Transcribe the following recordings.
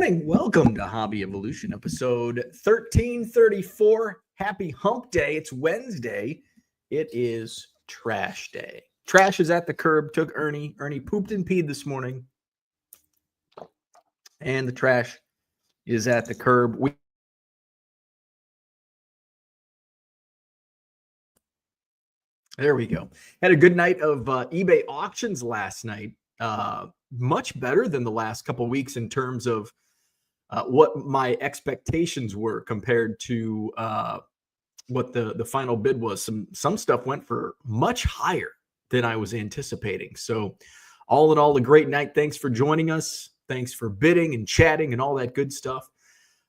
morning. Welcome to Hobby Evolution, episode 1334. Happy hump day. It's Wednesday. It is trash day. Trash is at the curb. Took Ernie. Ernie pooped and peed this morning. And the trash is at the curb. There we go. Had a good night of eBay auctions last night. Much better than the last couple weeks in terms of what my expectations were compared to what the final bid was. Some stuff went for much higher than I was anticipating. So all in all, a great night. Thanks for joining us. Thanks for bidding and chatting and all that good stuff.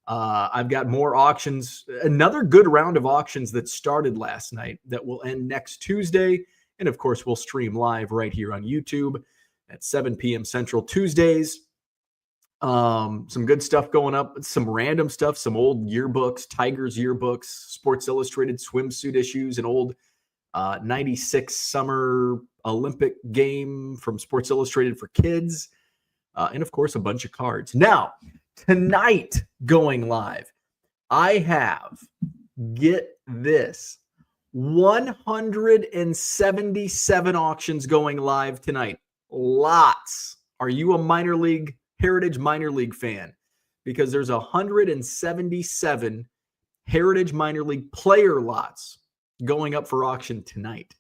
I've got more auctions, another good round of auctions that started last night that will end next Tuesday. And of course, we'll stream live right here on YouTube at 7 p.m. Central Tuesdays. Some good stuff going up, some random stuff, some old yearbooks, Tigers yearbooks, Sports Illustrated swimsuit issues, an old 96 summer Olympic game from Sports Illustrated for kids, and of course, a bunch of cards. Now, tonight going live, I have, get this, 177 auctions going live tonight. Lots. Are you a Heritage minor league fan? Because there's 177 Heritage minor league player lots going up for auction tonight.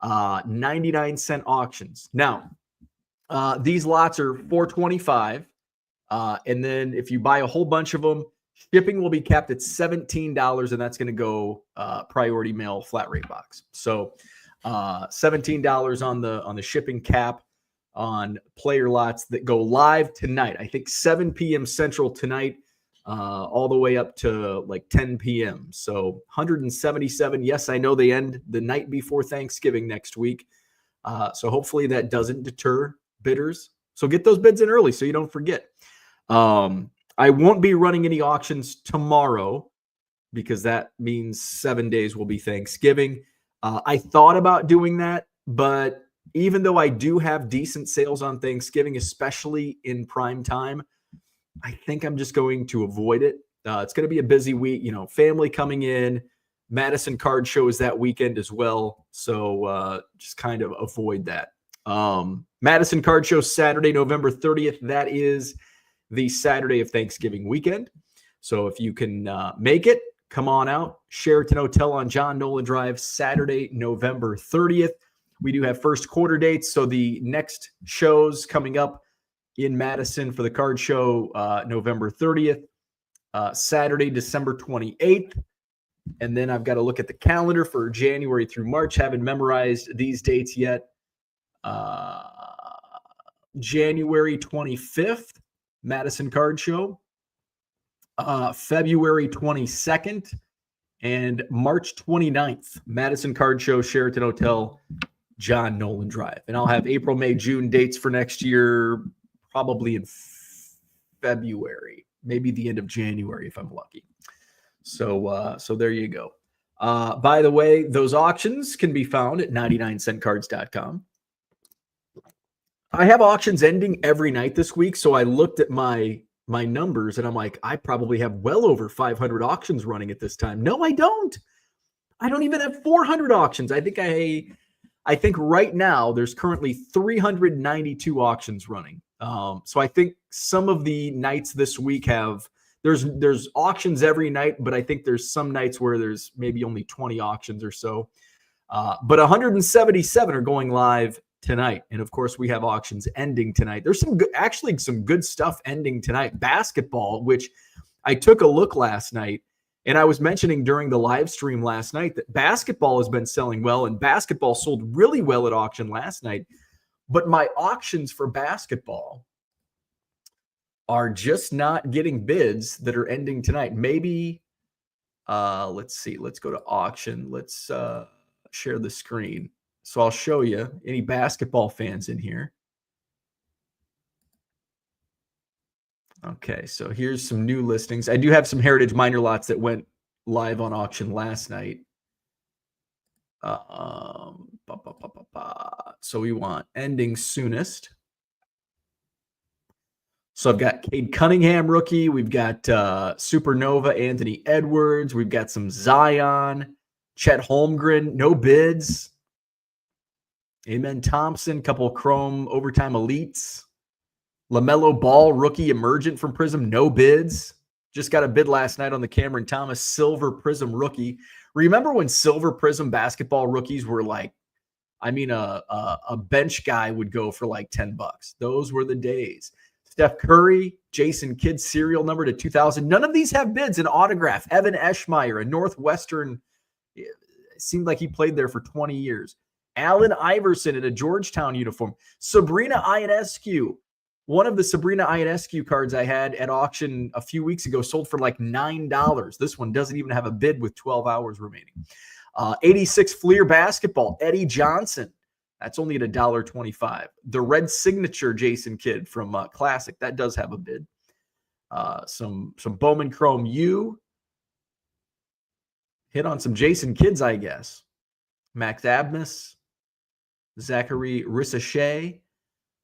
99-cent auctions. Now, these lots are $425. And then if you buy a whole bunch of them, shipping will be capped at $17, and that's going to go priority mail flat rate box. So $17 on the shipping cap on player lots that go live tonight. I think 7 p.m. Central tonight, all the way up to like 10 p.m. So 177. Yes, I know they end the night before Thanksgiving next week. So hopefully that doesn't deter bidders. So get those bids in early so you don't forget. I won't be running any auctions tomorrow because that means 7 days will be Thanksgiving. I thought about doing that, but even though I do have decent sales on Thanksgiving, especially in prime time, I think I'm just going to avoid it. It's going to be a busy week, family coming in. Madison Card Show is that weekend as well. So just kind of avoid that. Madison Card Show Saturday, November 30th. That is the Saturday of Thanksgiving weekend. So if you can make it, come on out. Sheraton Hotel on John Nolan Drive, Saturday, November 30th. We do have first quarter dates. So the next shows coming up in Madison for the card show, November 30th, Saturday, December 28th. And then I've got to look at the calendar for January through March. Haven't memorized these dates yet. January 25th, Madison Card Show. February 22nd and March 29th, Madison Card Show, Sheraton Hotel, John Nolan Drive. And I'll have April, May, June dates for next year, probably in February, maybe the end of January if I'm lucky. So there you go. By the way, those auctions can be found at 99centcards.com. I have auctions ending every night this week, so I looked at my numbers and I'm like, I probably have well over 500 auctions running at this time. No, I don't. I don't even have 400 auctions. I think right now there's currently 392 auctions running. So I think some of the nights this week there's auctions every night, but I think there's some nights where there's maybe only 20 auctions or so. But 177 are going live tonight. And of course we have auctions ending tonight. There's some good stuff ending tonight. Basketball, which I took a look last night, and I was mentioning during the live stream last night that basketball has been selling well, and basketball sold really well at auction last night. But my auctions for basketball are just not getting bids that are ending tonight. Maybe, let's see. Let's go to auction. Let's share the screen. So I'll show you any basketball fans in here. Okay, so here's some new listings. I do have some Heritage minor lots that went live on auction last night. So we want ending soonest. So I've got Cade Cunningham rookie. We've got Supernova Anthony Edwards. We've got some Zion, Chet Holmgren, no bids. Amen Thompson, couple Chrome overtime elites. LaMelo Ball, rookie emergent from Prism, no bids. Just got a bid last night on the Cameron Thomas Silver Prism rookie. Remember when Silver Prism basketball rookies were like, I mean, a bench guy would go for like $10. Those were the days. Steph Curry, Jason Kidd serial number to 2000. None of these have bids. An autograph. Evan Eschmeyer, a Northwestern. It seemed like he played there for 20 years. Allen Iverson in a Georgetown uniform. Sabrina Ionescu. One of the Sabrina Ionescu cards I had at auction a few weeks ago sold for like $9. This one doesn't even have a bid with 12 hours remaining. 86 Fleer basketball, Eddie Johnson. That's only at $1.25. The red signature Jason Kidd from Classic, that does have a bid. Some Bowman Chrome U. Hit on some Jason Kidds, I guess. Max Abmas, Zachary Rissachet.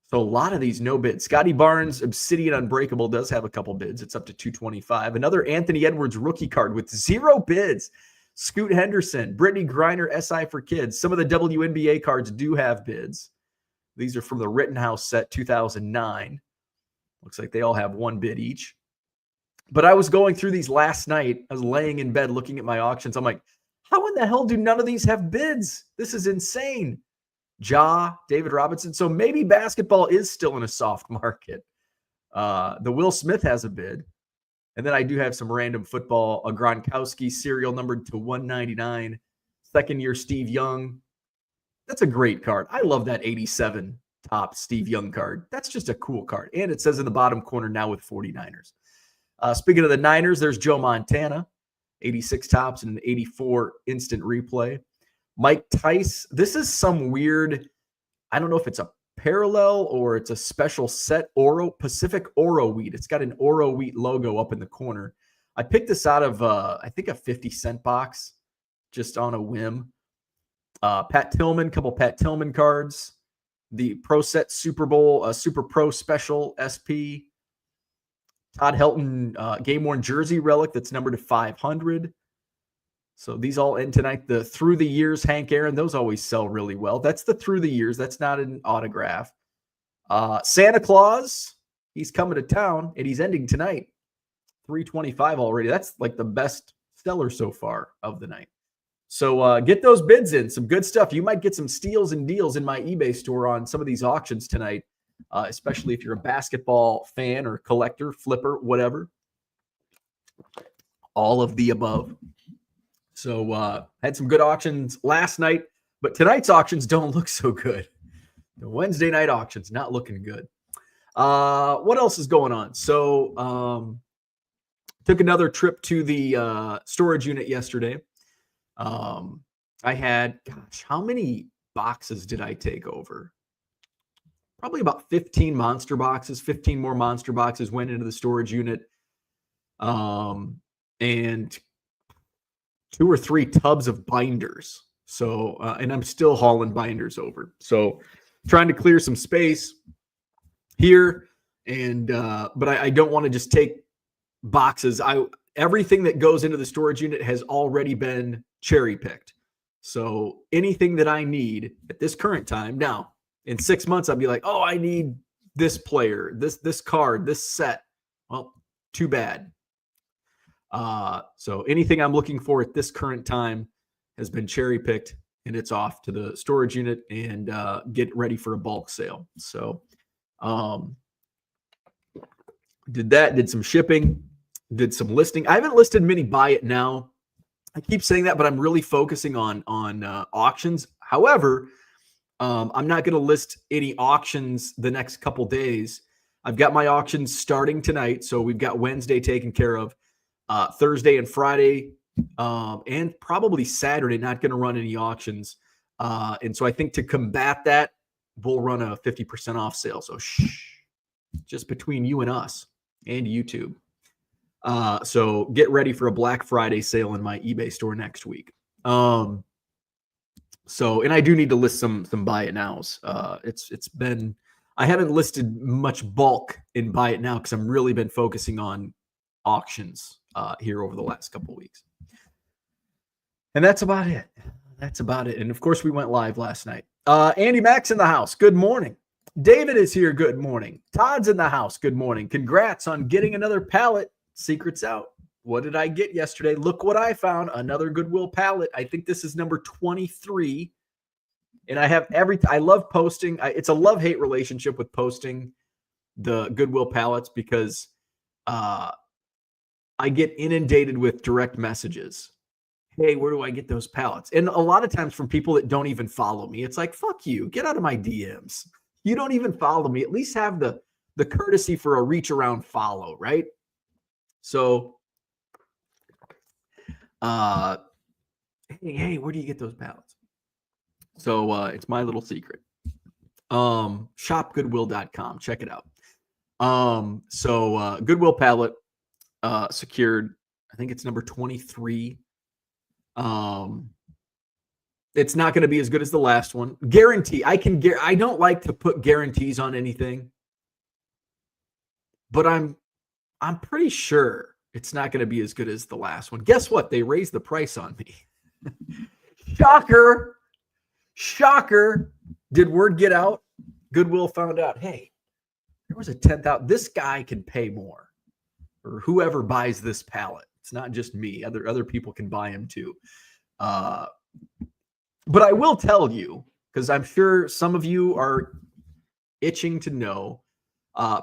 So a lot of these no bids. Scotty Barnes, Obsidian Unbreakable does have a couple bids. It's up to $225. Another Anthony Edwards rookie card with 0 bids. Scoot Henderson, Brittany Griner, SI for Kids. Some of the WNBA cards do have bids. These are from the Rittenhouse set 2009. Looks like they all have 1 bid each. But I was going through these last night. I was laying in bed looking at my auctions. I'm like, how in the hell do none of these have bids? This is insane. David Robinson. So maybe basketball is still in a soft market. The Will Smith has a bid. And then I do have some random football. A Gronkowski serial numbered to 199. Second year Steve Young. That's a great card. I love that 87 top Steve Young card. That's just a cool card. And it says in the bottom corner now with 49ers. Speaking of the Niners, there's Joe Montana. 86 tops and an 84 instant replay. Mike Tice. This is some weird, I don't know if it's a parallel or it's a special set Pacific Oro wheat. It's got an Oro wheat logo up in the corner. I picked this out of, I think, a 50-cent box just on a whim. Pat Tillman, couple Pat Tillman cards. The Pro Set Super Bowl, Super Pro Special SP. Todd Helton game-worn jersey relic that's numbered to 500. So these all end tonight. The Through the Years Hank Aaron, those always sell really well. That's the Through the Years. That's not an autograph. Santa Claus, he's coming to town, and he's ending tonight. 325 already. That's like the best seller so far of the night. So get those bids in. Some good stuff. You might get some steals and deals in my eBay store on some of these auctions tonight, especially if you're a basketball fan or collector, flipper, whatever. All of the above. So had some good auctions last night, but tonight's auctions don't look so good. The Wednesday night auctions not looking good. What else is going on? So took another trip to the storage unit yesterday. I had, how many boxes did I take over? Probably about 15 monster boxes. 15 more monster boxes went into the storage unit. And 2 or 3 tubs of binders. So, and I'm still hauling binders over. So trying to clear some space here. And, but I don't want to just take boxes. Everything that goes into the storage unit has already been cherry picked. So anything that I need at this current time now, in 6 months, I'll be like, oh, I need this player, this card, this set. Well, too bad. So anything I'm looking for at this current time has been cherry picked, and it's off to the storage unit and get ready for a bulk sale. So did some shipping, did some listing. I haven't listed many buy it now. I keep saying that, but I'm really focusing on auctions. However, I'm not going to list any auctions the next couple days. I've got my auctions starting tonight. So we've got Wednesday taken care of. Thursday and Friday, and probably Saturday, not going to run any auctions. And so I think to combat that, we'll run a 50% off sale. So just between you and us and YouTube. So get ready for a Black Friday sale in my eBay store next week. So, and I do need to list some buy it nows. It's been I haven't listed much bulk in buy it now because I've really been focusing on auctions here over the last couple of weeks. And that's about it. That's about it. And of course, we went live last night. Andy Mack's in the house. Good morning. David is here. Good morning. Todd's in the house. Good morning. Congrats on getting another pallet. Secret's out. What did I get yesterday? Look what I found. Another Goodwill pallet. I think this is number 23. And I have I love posting. It's a love-hate relationship with posting the Goodwill pallets because I get inundated with direct messages. Hey, where do I get those pallets? And a lot of times from people that don't even follow me. It's like, fuck you. Get out of my DMs. You don't even follow me. At least have the courtesy for a reach around follow, right? So, hey, where do you get those pallets? So it's my little secret. Shopgoodwill.com. Check it out. Goodwill pallet secured. I think it's number 23. It's not going to be as good as the last one. Guarantee. I don't like to put guarantees on anything, but I'm pretty sure it's not going to be as good as the last one. Guess what? They raised the price on me. Shocker. Did word get out? Goodwill found out, hey, there was a 10,000. This guy can pay more, or whoever buys this pallet. It's not just me. Other people can buy them too. But I will tell you, because I'm sure some of you are itching to know,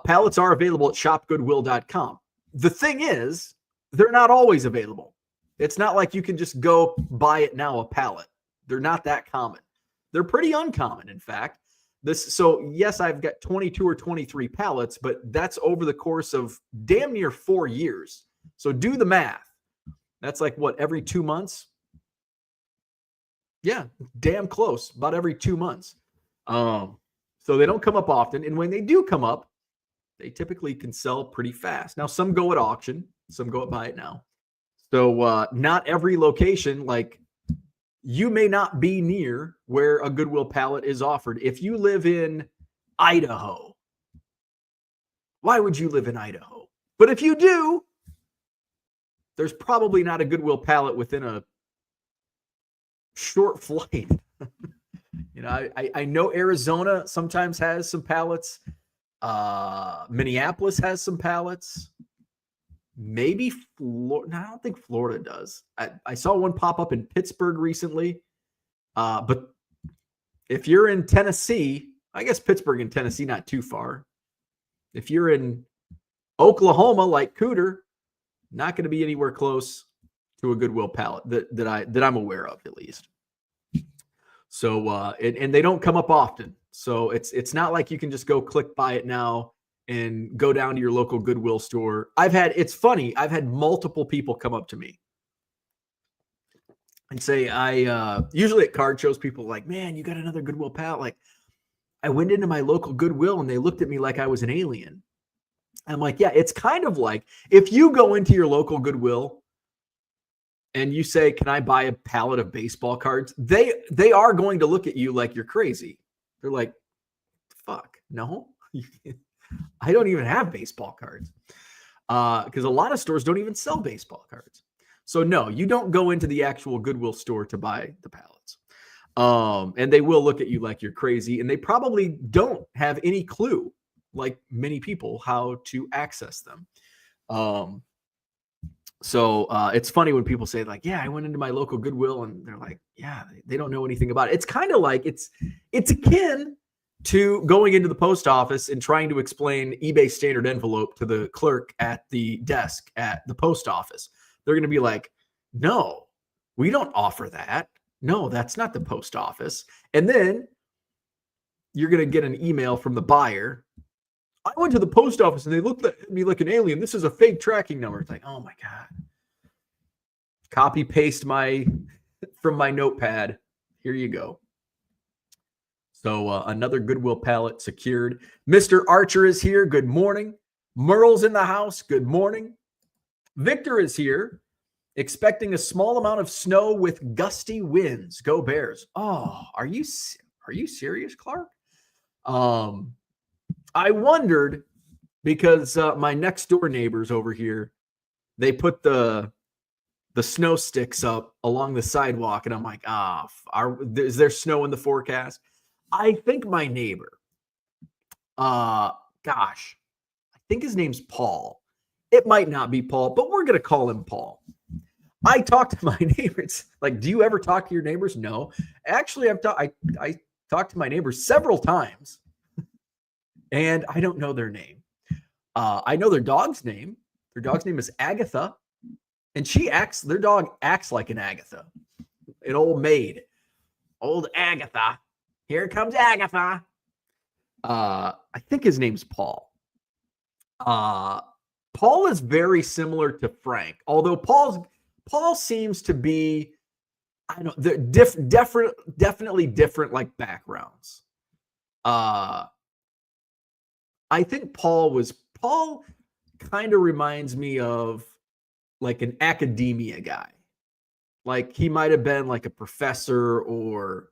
pallets are available at shopgoodwill.com. The thing is, they're not always available. It's not like you can just go buy it now, a pallet. They're not that common. They're pretty uncommon, in fact. So yes, I've got 22 or 23 pallets, but that's over the course of damn near 4 years. So do the math. That's like what, every 2 months? Yeah, damn close. About every 2 months. So they don't come up often. And when they do come up, they typically can sell pretty fast. Now, some go at auction. Some go at buy it now. So not every location, like you may not be near where a Goodwill pallet is offered. If you live in Idaho, why would you live in Idaho? But if you do, there's probably not a Goodwill pallet within a short flight. I know Arizona sometimes has some pallets. Minneapolis has some pallets. Maybe Florida. No, I don't think Florida does. I saw one pop up in Pittsburgh recently. But if you're in Tennessee, I guess Pittsburgh and Tennessee, not too far. If you're in Oklahoma, like Cooter, not going to be anywhere close to a Goodwill pallet that I'm aware of, at least. So, and they don't come up often. So it's not like you can just go click buy it now and go down to your local Goodwill store. It's funny. I've had multiple people come up to me and say, usually at card shows, people are like, man, you got another Goodwill pallet. Like, I went into my local Goodwill and they looked at me like I was an alien. I'm like, yeah, it's kind of like if you go into your local Goodwill and you say, can I buy a pallet of baseball cards? They are going to look at you like you're crazy. They're like, fuck, no, I don't even have baseball cards. Because a lot of stores don't even sell baseball cards. So no, you don't go into the actual Goodwill store to buy the pallets. And they will look at you like you're crazy. And they probably don't have any clue, like many people, how to access them. So it's funny when people say like, yeah, I went into my local Goodwill, and they're like, yeah, they don't know anything about it. It's kind of like it's akin to going into the post office and trying to explain eBay standard envelope to the clerk at the desk at the post office. They're going to be like, no, we don't offer that. No, that's not the post office. And then you're going to get an email from the buyer. I went to the post office and they looked at me like an alien. This is a fake tracking number. It's like, oh my God. Copy paste from my notepad. Here you go. So another Goodwill pallet secured. Mr. Archer is here. Good morning. Merle's in the house. Good morning. Victor is here, expecting a small amount of snow with gusty winds. Go Bears. Oh, are you serious, Clark? I wondered because my next door neighbors over here, they put the snow sticks up along the sidewalk, and I'm like, is there snow in the forecast? I think my neighbor, gosh, I think his name's Paul. It might not be Paul, but we're gonna call him Paul. I talk to my neighbors. Like, do you ever talk to your neighbors? No. Actually, I talked to my neighbors several times, and I don't know their name. I know their dog's name. Their dog's name is Agatha, and their dog acts like an Agatha, an old maid. Old Agatha. Here comes Agatha. I think his name's Paul. Paul is very similar to Frank, although Paul seems to be, I don't know, definitely different like backgrounds. I think Paul kind of reminds me of like an academia guy. Like he might have been like a professor or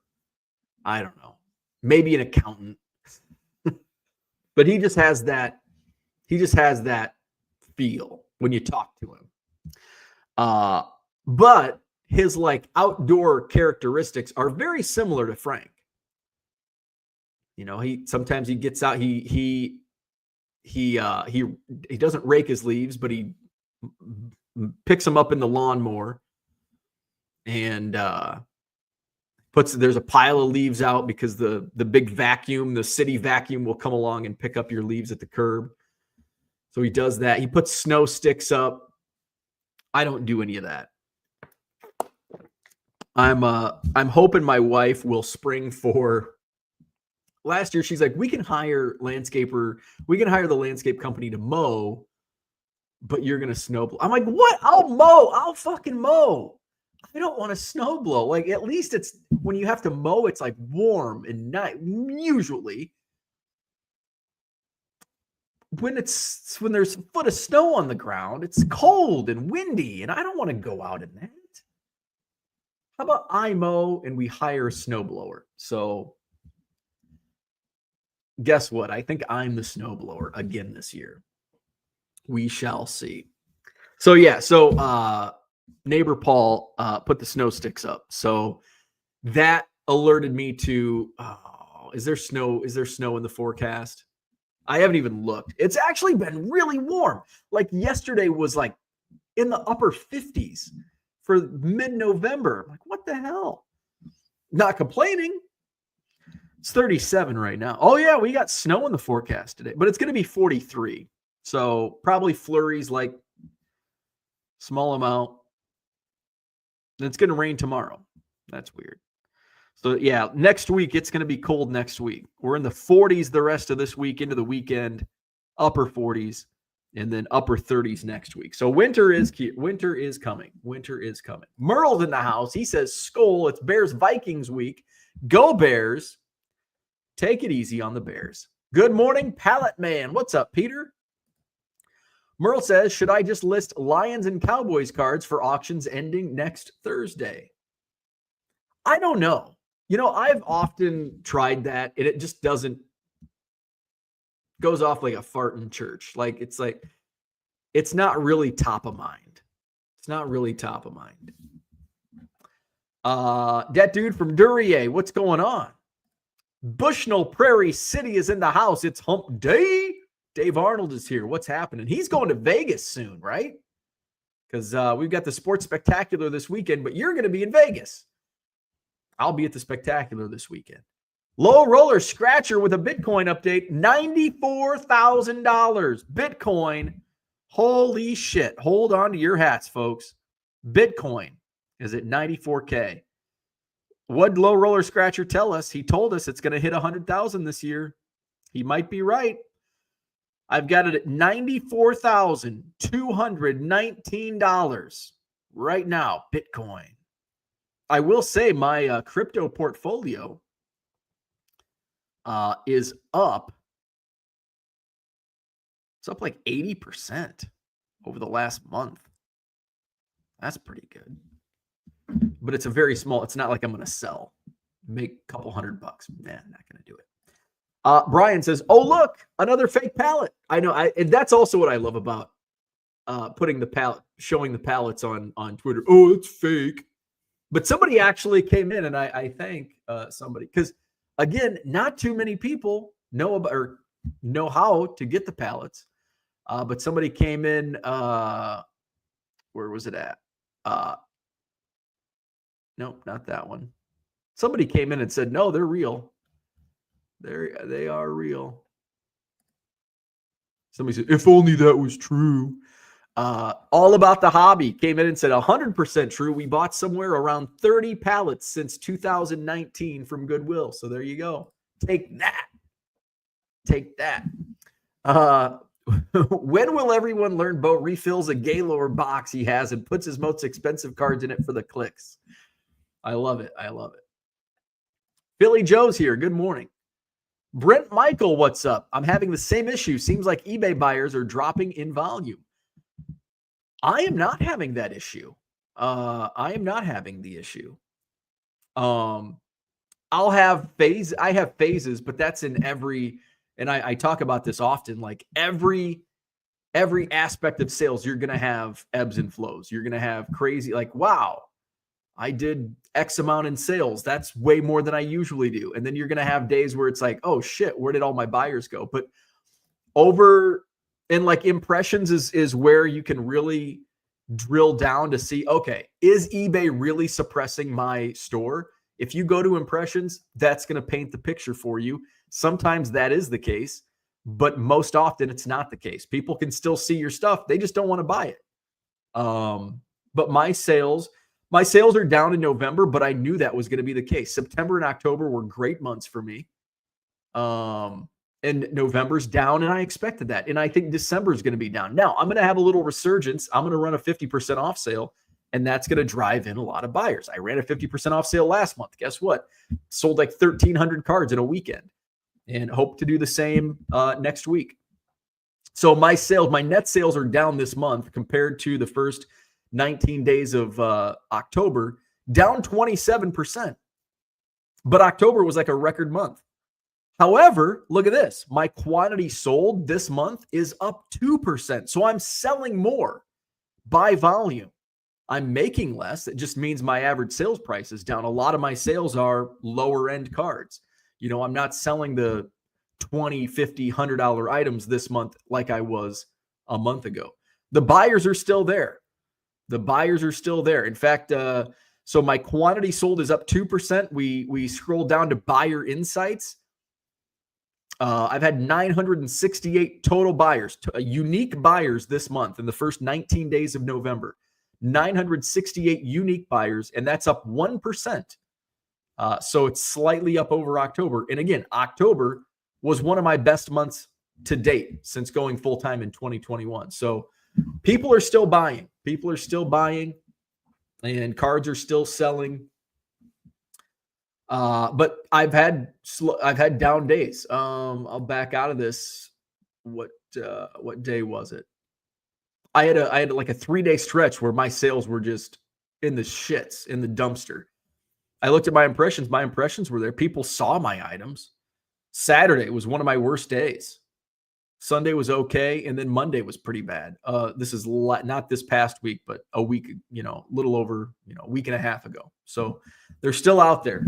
I don't know, maybe an accountant. But he just has that feel when you talk to him. But his like outdoor characteristics are very similar to Frank. You know, sometimes he gets out, he doesn't rake his leaves, but he picks them up in the lawnmower and there's a pile of leaves out because the big vacuum, the city vacuum will come along and pick up your leaves at the curb. So he does that. He puts snow sticks up. I don't do any of that. I'm hoping my wife will spring for. Last year, she's like, we can hire the landscape company to mow, but you're gonna snow blow. I'm like, what? I'll mow. I'll fucking mow. I don't want to snow blow. Like, at least it's when you have to mow, it's like warm and nice. Usually, when there's a foot of snow on the ground, it's cold and windy, and I don't want to go out in that. How about I mow and we hire a snowblower? So guess what? I think I'm the snowblower again this year. We shall see. So yeah, neighbor Paul put the snow sticks up. So that alerted me to, is there snow in the forecast? I haven't even looked. It's actually been really warm. Like yesterday was like in the upper 50s for mid-November. I'm like, what the hell? Not complaining. It's 37 right now. Oh yeah, we got snow in the forecast today, but it's going to be 43. So probably flurries, like small amount. And it's going to rain tomorrow. That's weird. So yeah, next week, it's going to be cold next week. We're in the 40s the rest of this week into the weekend, upper 40s, and then upper 30s next week. So winter is coming. Winter is coming. Merle's in the house. He says, Skol, it's Bears-Vikings week. Go Bears. Take it easy on the Bears. Good morning, Pallet Man. What's up, Peter? Merle says, should I just list Lions and Cowboys cards for auctions ending next Thursday? I don't know. You know, I've often tried that, and it just goes off like a fart in church. It's not really top of mind. It's not really top of mind. That dude from Duryea, what's going on? Bushnell Prairie City is in the house. It's hump day. Dave Arnold is here. What's happening? He's going to Vegas soon, right? Because we've got the Sports Spectacular this weekend, but you're going to be in Vegas. I'll be at the Spectacular this weekend. Low Roller Scratcher with a Bitcoin update, $94,000. Bitcoin. Holy shit. Hold on to your hats, folks. Bitcoin is at 94K. What Low Roller Scratcher tell us? He told us it's going to hit 100,000 this year. He might be right. I've got it at $94,219 right now, Bitcoin. I will say my crypto portfolio is up. It's up like 80% over the last month. That's pretty good. But it's a very small, it's not like I'm going to sell, make a couple $100. Nah, I'm not going to do it. Brian says, "Oh look, another fake pallet." I know, and that's also what I love about putting the pallet, showing the pallets on Twitter. Oh, it's fake. But somebody actually came in, and I thank somebody, because again, not too many people know about or know how to get the pallets. But somebody came in. Where was it at? Nope, not that one. Somebody came in and said, "No, they're real. They are real." Somebody said, "If only that was true." All About the Hobby came in and said 100% true. We bought somewhere around 30 pallets since 2019 from Goodwill. So there you go. Take that. Take that. When will everyone learn Bo refills a Gaylord box he has and puts his most expensive cards in it for the clicks? I love it. I love it. Billy Joe's here. Good morning. Brent Michael, what's up? I'm having the same issue. Seems like eBay buyers are dropping in volume. I am not having that issue. I am not having the issue. I have phases, but that's in every, and I talk about this often, like every aspect of sales, you're going to have ebbs and flows. You're going to have crazy, like, wow, I did X amount in sales. That's way more than I usually do. And then you're going to have days where it's like, oh shit, where did all my buyers go? But and like impressions is where you can really drill down to see, okay, is eBay really suppressing my store? If you go to impressions, that's going to paint the picture for you. Sometimes that is the case, but most often it's not the case. People can still see your stuff. They just don't want to buy it. But my sales are down in November, but I knew that was going to be the case. September and October were great months for me. And November's down, and I expected that. And I think December is going to be down. Now, I'm going to have a little resurgence. I'm going to run a 50% off sale, and that's going to drive in a lot of buyers. I ran a 50% off sale last month. Guess what? Sold like 1,300 cards in a weekend, and hope to do the same next week. So my net sales are down this month compared to the first 19 days of October, down 27%. But October was like a record month. However, look at this. My quantity sold this month is up 2%. So I'm selling more by volume. I'm making less. It just means my average sales price is down. A lot of my sales are lower end cards. You know, I'm not selling the $20, $50, $100 items this month like I was a month ago. The buyers are still there. In fact, so my quantity sold is up 2%. We scroll down to buyer insights. I've had 968 total buyers, unique buyers this month in the first 19 days of November. 968 unique buyers, and that's up 1%. So it's slightly up over October. And again, October was one of my best months to date since going full-time in 2021. So people are still buying. And cards are still selling. But I've had down days. I'll back out of this. What day was it? I had like a 3-day stretch where my sales were just in the shits, in the dumpster. I looked at my impressions. My impressions were there. People saw my items. Saturday was one of my worst days. Sunday was okay, and then Monday was pretty bad. This is not this past week, but a week, little over, a week and a half ago. So they're still out there.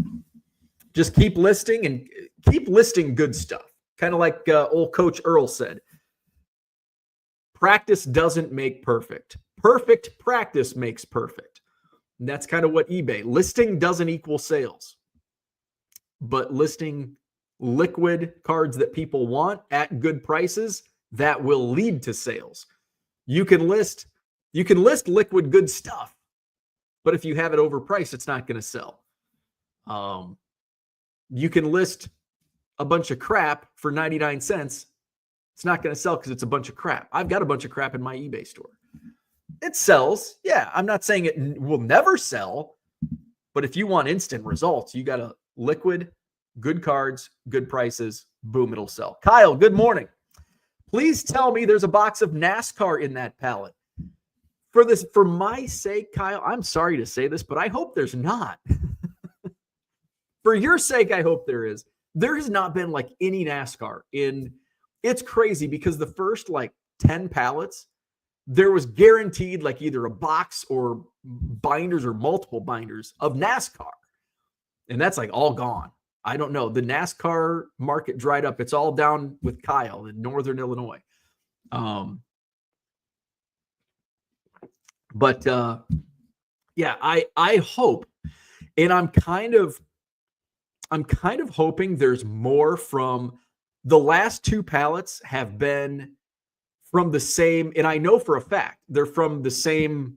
Just keep listing and keep listing good stuff. Kind of like old Coach Earl said, practice doesn't make perfect. Perfect practice makes perfect. And that's kind of what eBay. Listing doesn't equal sales. But listing liquid cards that people want at good prices, that will lead to sales. You can list liquid good stuff, but if you have it overpriced, it's not going to sell. You can list a bunch of crap for 99 cents. It's not going to sell because it's a bunch of crap. I've got a bunch of crap in my eBay store. It sells. Yeah, I'm not saying it will never sell, but if you want instant results, you got a liquid, good cards, good prices, boom, it'll sell. Kyle, good morning. Please tell me there's a box of NASCAR in that pallet. For my sake, Kyle, I'm sorry to say this, but I hope there's not. For your sake, I hope there is. There has not been like any NASCAR in. It's crazy because the first like 10 pallets, there was guaranteed like either a box or binders or multiple binders of NASCAR. And that's like all gone. I don't know. The NASCAR market dried up. It's all down with Kyle in Northern Illinois. But yeah, I hope, and I'm kind of hoping there's more from the last two pallets have been from the same, and I know for a fact they're from the same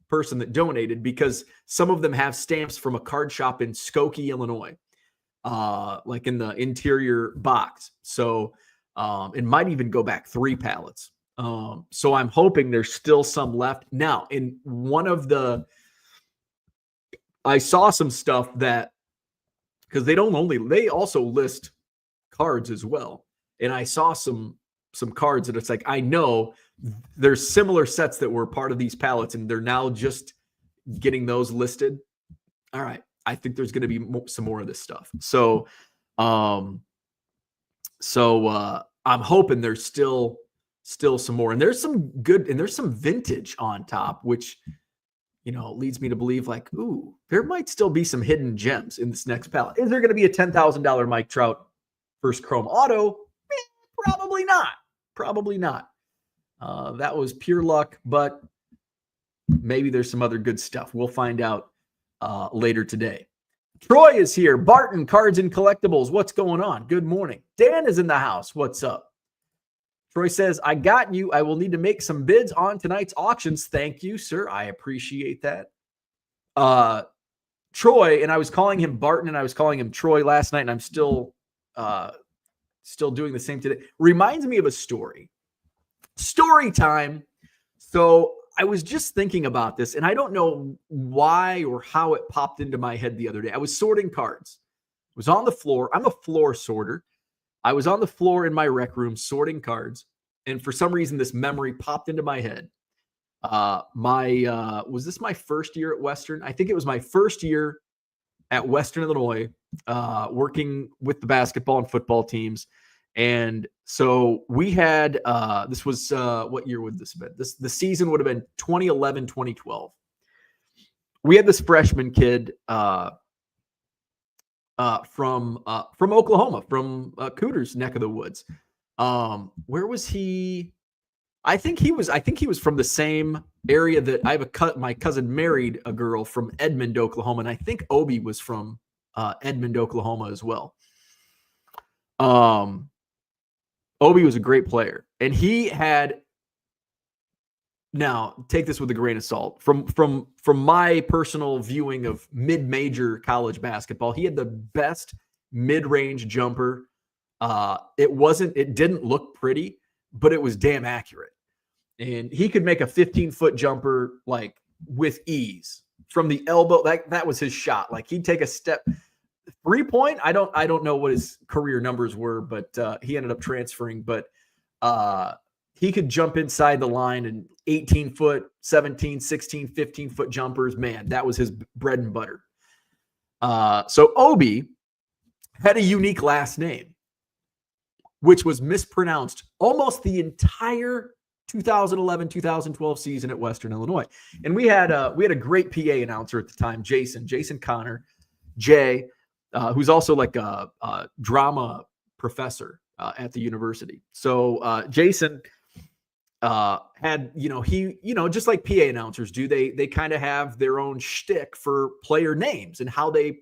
person that donated because some of them have stamps from a card shop in Skokie, Illinois, like in the interior box. So it might even go back 3 pallets. So I'm hoping there's still some left. Now, in one of I saw some stuff that, because they also list cards as well. And I saw some cards that it's like, I know there's similar sets that were part of these pallets and they're now just getting those listed. All right. I think there's going to be some more of this stuff. So, I'm hoping there's still some more, and there's some good, and there's some vintage on top, which, leads me to believe like, ooh, there might still be some hidden gems in this next pallet. Is there going to be a $10,000 Mike Trout first chrome auto? Probably not. Probably not. That was pure luck, but maybe there's some other good stuff. We'll find out later today. Troy is here. Barton, Cards and Collectibles. What's going on? Good morning. Dan is in the house. What's up? Troy says, I got you. I will need to make some bids on tonight's auctions. Thank you, sir. I appreciate that. Troy, and I was calling him Barton and I was calling him Troy last night, and I'm still doing the same today. Reminds me of a story. Story time. So I was just thinking about this, and I don't know why or how it popped into my head the other day. I was sorting cards. I was on the floor. I'm a floor sorter. I was on the floor in my rec room sorting cards, and for some reason, this memory popped into my head. Was this my first year at Western? I think it was my first year at Western Illinois, working with the basketball and football teams. And so we had, this was, what year would this have been? The season would have been 2011, 2012. We had this freshman kid, from Oklahoma, from Cooter's neck of the woods. Where was he? I think he was from the same area that my cousin married a girl from Edmond, Oklahoma. And I think Obi was from Edmond, Oklahoma as well. Obi was a great player, and he had, now take this with a grain of salt, from my personal viewing of mid-major college basketball, he had the best mid-range jumper. It didn't look pretty, but it was damn accurate. And he could make a 15-foot jumper like with ease from the elbow. That was his shot. Like he'd take a step. 3-point, I don't know what his career numbers were, but he ended up transferring. But he could jump inside the line, and 18-foot, 17, 16, 15-foot jumpers. Man, that was his bread and butter. So Obi had a unique last name, which was mispronounced almost the entire 2011-2012 season at Western Illinois. And we had a great PA announcer at the time, Jason Connor, Jay, who's also like a drama professor at the university. So Jason had, just like PA announcers do, they kind of have their own shtick for player names and how they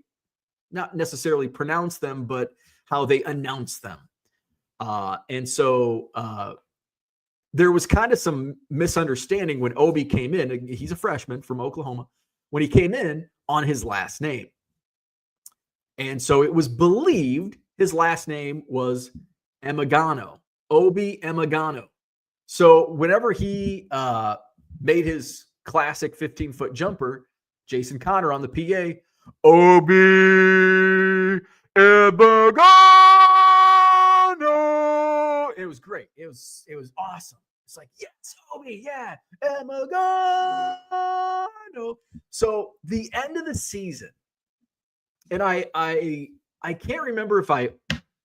not necessarily pronounce them, but how they announce them. And so there was kind of some misunderstanding when Obi came in. He's a freshman from Oklahoma. When he came in on his last name. And so it was believed his last name was Emagano, Obi Emagano. So whenever he made his classic 15-foot jumper, Jason Connor on the PA, Obi Emagano. It was great. It was awesome. It's like, yes, Obi, yeah, Emagano. So the end of the season, and I I can't remember if I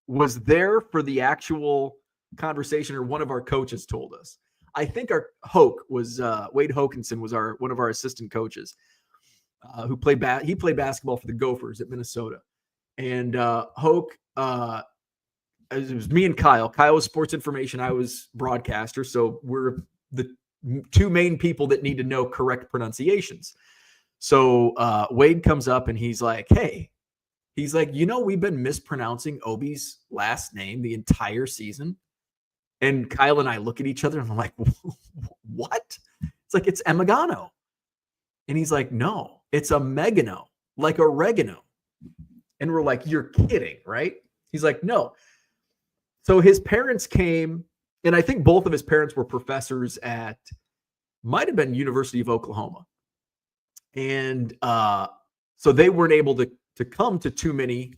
was there for the actual conversation or one of our coaches told us. I think our Hoke was Wade Hokinson was one of our assistant coaches who played he played basketball for the Gophers at Minnesota. And Hoke, it was me and Kyle. Kyle was sports information. I was broadcaster. So we're the two main people that need to know correct pronunciations. So Wade comes up and he's like, hey, he's like, we've been mispronouncing Obi's last name the entire season. And Kyle and I look at each other and I'm like, what? It's like, it's Emigano. And he's like, no, it's Omegano, like oregano. And we're like, you're kidding, right? He's like, no. So his parents came, and I think both of his parents were professors at, might have been University of Oklahoma. And so they weren't able to come to too many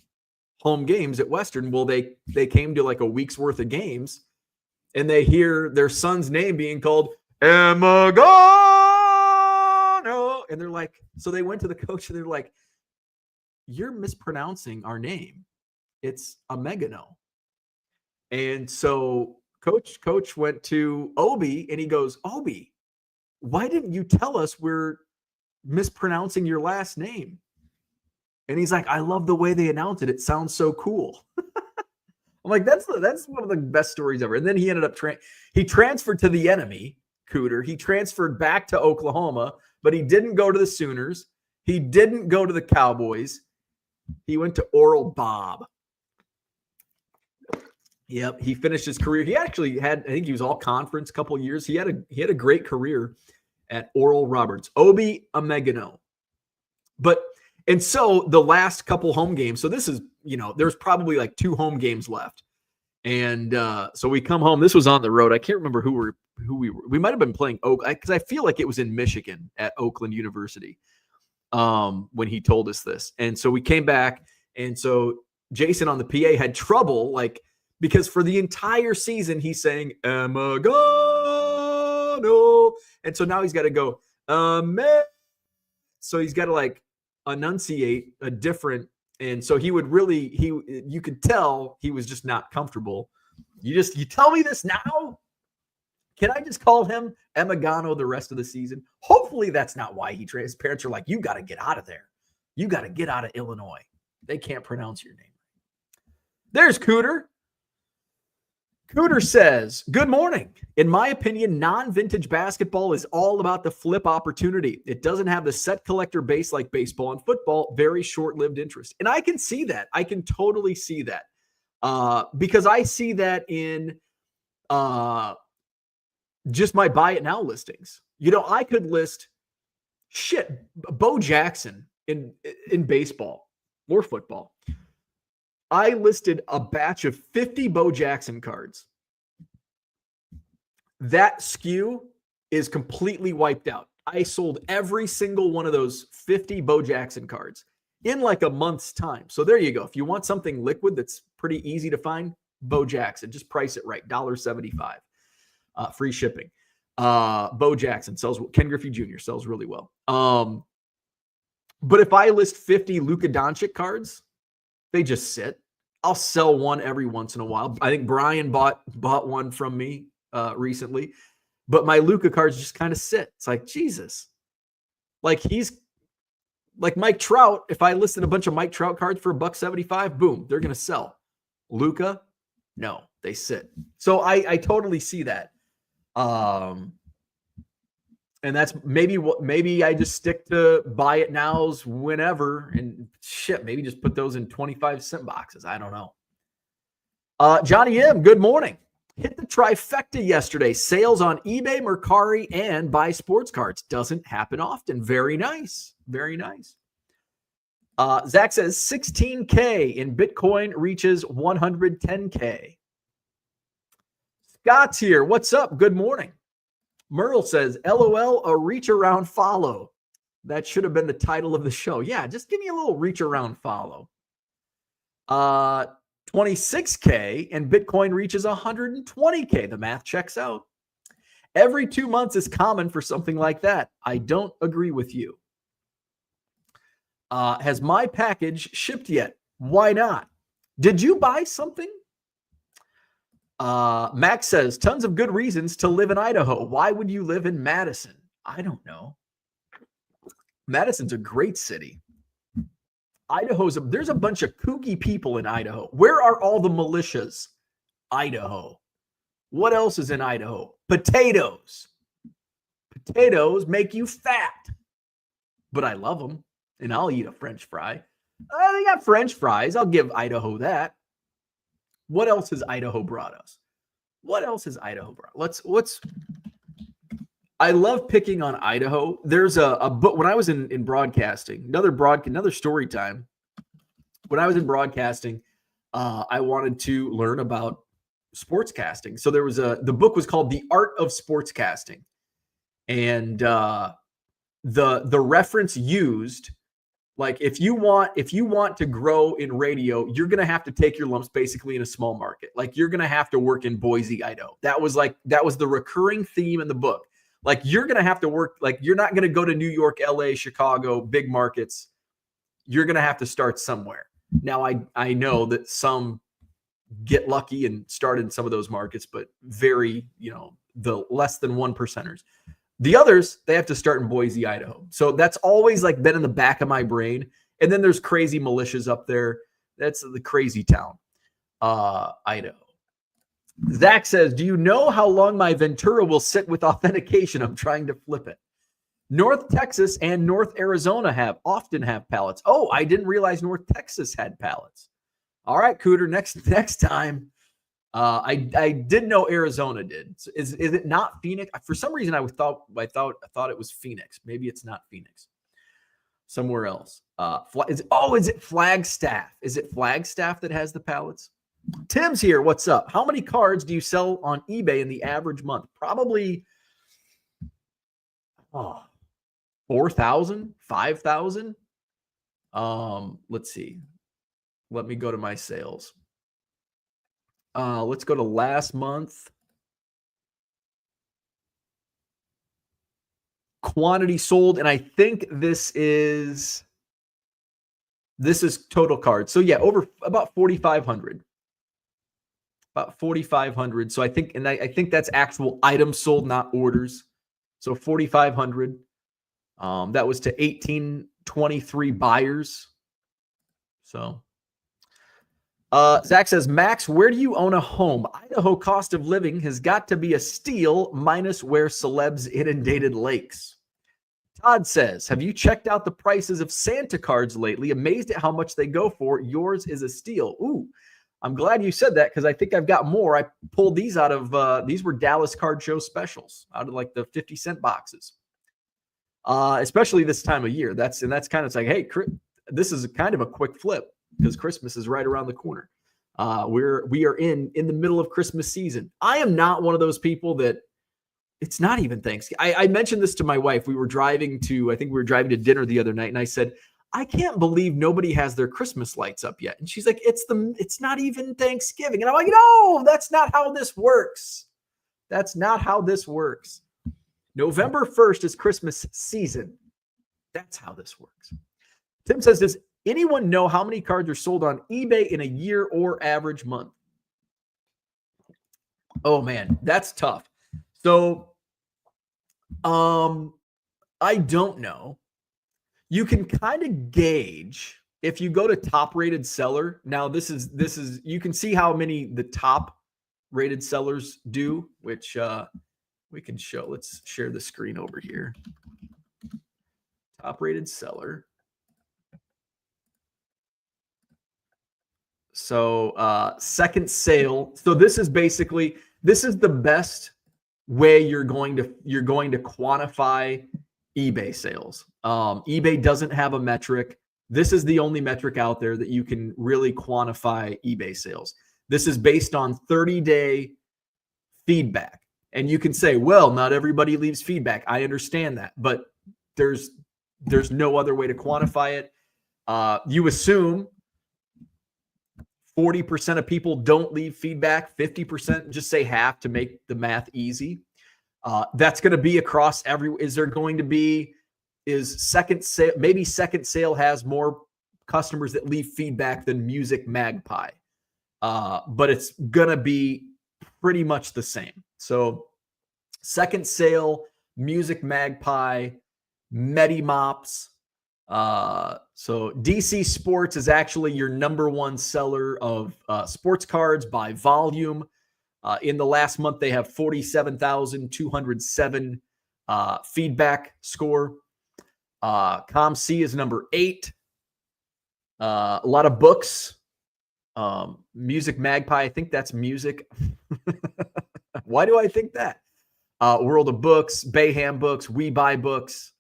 home games at Western. Well, they came to like a week's worth of games, and they hear their son's name being called Emigano. And they're like, so they went to the coach and they're like, you're mispronouncing our name. It's Omegano. And so coach went to Obi and he goes, Obi, why didn't you tell us we're mispronouncing your last name? And he's like, I love the way they announced it. It sounds so cool. I'm like, that's one of the best stories ever. And then he ended up he transferred to the enemy, Cooter. He transferred back to Oklahoma, but he didn't go to the Sooners. He didn't go to the Cowboys. He went to Oral Bob. Yep, he finished his career. He actually had, I think he was all conference a couple years. He had a great career at Oral Roberts. Obi Omegano. And so the last couple home games, so this is, there's probably like 2 home games left. And so we come home. This was on the road. I can't remember who we were. We might have been playing Oakland, because I feel like it was in Michigan at Oakland University when he told us this. And so we came back. And so Jason on the PA had trouble, because for the entire season, he's saying, Emigano. And so now he's got to go, so he's got to enunciate a different, and so he would really, you could tell he was just not comfortable. You tell me this now? Can I just call him Emigano the rest of the season? Hopefully that's not why he his parents are like, you got to get out of there. You got to get out of Illinois. They can't pronounce your name. There's Cooter. Cooter says, good morning. In my opinion, non-vintage basketball is all about the flip opportunity. It doesn't have the set collector base like baseball and football, very short-lived interest. And I can see that. I can totally see that because I see that in just my buy it now listings. I could list Bo Jackson in baseball or football. I listed a batch of 50 Bo Jackson cards. That SKU is completely wiped out. I sold every single one of those 50 Bo Jackson cards in a month's time. So there you go. If you want something liquid that's pretty easy to find, Bo Jackson, just price it right. $1.75. Free shipping. Bo Jackson sells, Ken Griffey Jr. sells really well. But if I list 50 Luka Doncic cards, they just sit. I'll sell one every once in a while. I think Brian bought one from me recently, but my Luka cards just kind of sit. It's like, Jesus. He's like Mike Trout. If I listed a bunch of Mike Trout cards for $1.75, boom, they're going to sell. Luka, no, they sit. So I totally see that. And that's maybe I just stick to buy it nows whenever and maybe just put those in 25-cent boxes. I don't know. Johnny M, good morning. Hit the trifecta yesterday. Sales on eBay, Mercari, and buy sports cards. Doesn't happen often. Very nice. Very nice. Zach says 16K in Bitcoin reaches 110K. Scott's here. What's up? Good morning. Merle says, LOL, a reach around follow. That should have been the title of the show. Yeah, just give me a little reach around follow. 26K and Bitcoin reaches 120K. The math checks out. Every 2 months is common for something like that. I don't agree with you. Has my package shipped yet? Why not? Did you buy something? Max says, tons of good reasons to live in Idaho. Why would you live in Madison? I don't know. Madison's a great city. There's a bunch of kooky people in Idaho. Where are all the militias? Idaho. What else is in Idaho? Potatoes. Potatoes make you fat. But I love them, and I'll eat a French fry. They got French fries. I'll give Idaho that. What else has Idaho brought us? I love picking on Idaho. There's a book when I was in broadcasting, another story time. When I was in broadcasting, I wanted to learn about sportscasting. So the book was called The Art of Sportscasting. And the reference used, like if you want to grow in radio, you're going to have to take your lumps basically in a small market. Like you're going to have to work in Boise, Idaho. That was the recurring theme in the book. Like you're going to have to work, like you're not going to go to New York, LA, Chicago, big markets. You're going to have to start somewhere. Now I know that some get lucky and start in some of those markets, but very, the less than 1%ers. The others, they have to start in Boise, Idaho. So that's always like been in the back of my brain. And then there's crazy militias up there. That's the crazy town, Idaho. Zach says, do you know how long my Ventura will sit with authentication? I'm trying to flip it. North Texas and North Arizona often have pallets. Oh, I didn't realize North Texas had pallets. All right, Cooter, next time. I didn't know Arizona did. So is it not Phoenix? For some reason, I thought it was Phoenix. Maybe it's not Phoenix. Somewhere else. Is it Flagstaff? Is it Flagstaff that has the pallets? Tim's here. What's up? How many cards do you sell on eBay in the average month? Probably 4,000, 5,000. Let's see. Let me go to my sales. Let's go to last month. Quantity sold, and I think this is total cards. So yeah, over about 4,500. About 4,500. So I think that's actual items sold, not orders. So 4,500. That was to 1,823 buyers. So Zach says, Max, where do you own a home? Idaho cost of living has got to be a steal minus where celebs inundated lakes. Todd says, have you checked out the prices of Santa cards lately? Amazed at how much they go for. Yours is a steal. Ooh, I'm glad you said that because I think I've got more. I pulled these out of, these were Dallas Card Show specials out of like the 50-cent boxes. Especially this time of year. That's kind of, it's like, hey, this is kind of a quick flip because Christmas is right around the corner. We are in the middle of Christmas season. I am not one of those people that it's not even Thanksgiving. I mentioned this to my wife. I think we were driving to dinner the other night, and I said, I can't believe nobody has their Christmas lights up yet. And she's like, it's not even Thanksgiving. And I'm like, no, that's not how this works. That's not how this works. November 1st is Christmas season. That's how this works. Tim says, does anyone know how many cards are sold on eBay in a year or average month? Oh man, that's tough. So, I don't know. You can kind of gauge if you go to top rated seller. Now this is, you can see how many the top rated sellers do, which, we can show. Let's share the screen over here. Top rated seller. So second sale. So this is the best way you're going to quantify eBay sales. eBay doesn't have a metric. This is the only metric out there that you can really quantify eBay sales. This is based on 30-day feedback. And you can say, well, not everybody leaves feedback. I understand that, but there's no other way to quantify it. You assume 40% of people don't leave feedback, 50%, just say half to make the math easy. That's going to be across is second sale, maybe second sale has more customers that leave feedback than Music Magpie. but it's going to be pretty much the same. So Second Sale, Music Magpie, Medimops. So DC Sports is actually your number one seller of sports cards by volume. In the last month, they have 47,207 feedback score. ComC is number 8. A lot of books. Music Magpie, I think that's music. Why do I think that? World of Books, Bayham Books, We Buy Books,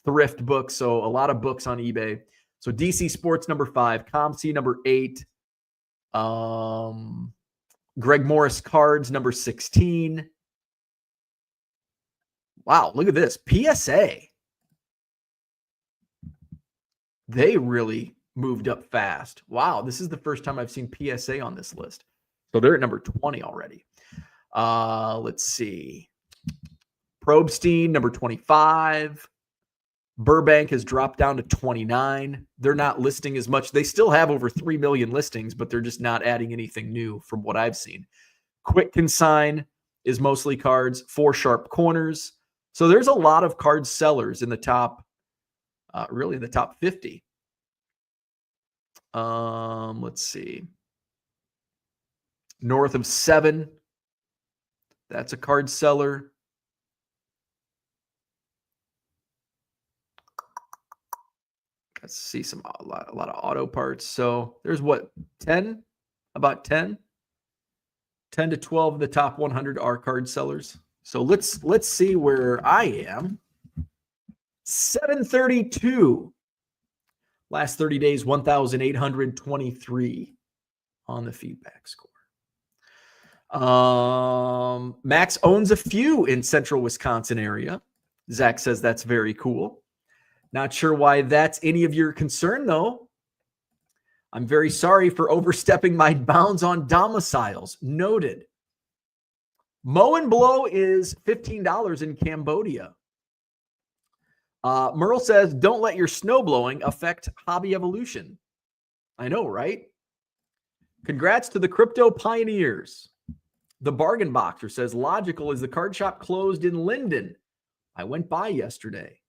Thrift Books. So a lot of books on eBay. So DC Sports number 5, ComC number 8. Greg Morris Cards number 16. Wow, look at this. PSA. They really moved up fast. Wow, this is the first time I've seen PSA on this list. So they're at number 20 already. Let's see. Probstein, number 25. Burbank has dropped down to 29. They're not listing as much. They still have over 3 million listings, but they're just not adding anything new from what I've seen. Quick Consign is mostly cards. 4 Sharp Corners. So there's a lot of card sellers in the top, really the top 50. Let's see. North of 7. That's a card seller. Let's see a lot of auto parts. So there's what, 10? About 10? 10 to 12 of the top 100 are card sellers. So let's see where I am. 732. Last 30 days, 1,823 on the feedback score. Max owns a few in central Wisconsin area. Zach says that's very cool. Not sure why that's any of your concern, though. I'm very sorry for overstepping my bounds on domiciles. Noted. Mow and Blow is $15 in Cambodia. Merle says, don't let your snow blowing affect hobby evolution. I know, right? Congrats to the crypto pioneers. The Bargain Boxer says, logical is the card shop closed in Linden. I went by yesterday.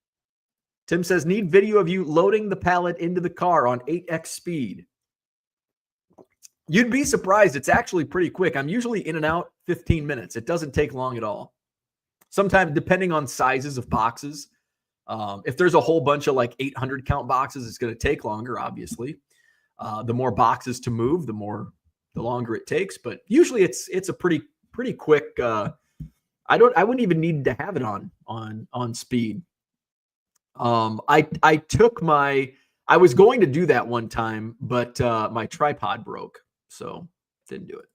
Tim says, need video of you loading the pallet into the car on 8x speed. You'd be surprised. It's actually pretty quick. I'm usually in and out 15 minutes. It doesn't take long at all. Sometimes, depending on sizes of boxes, if there's a whole bunch of like 800 count boxes, it's going to take longer, obviously. The more boxes to move, the longer it takes. But usually it's a pretty quick. I wouldn't even need to have it on speed. I was going to do that one time, but my tripod broke, so didn't do it.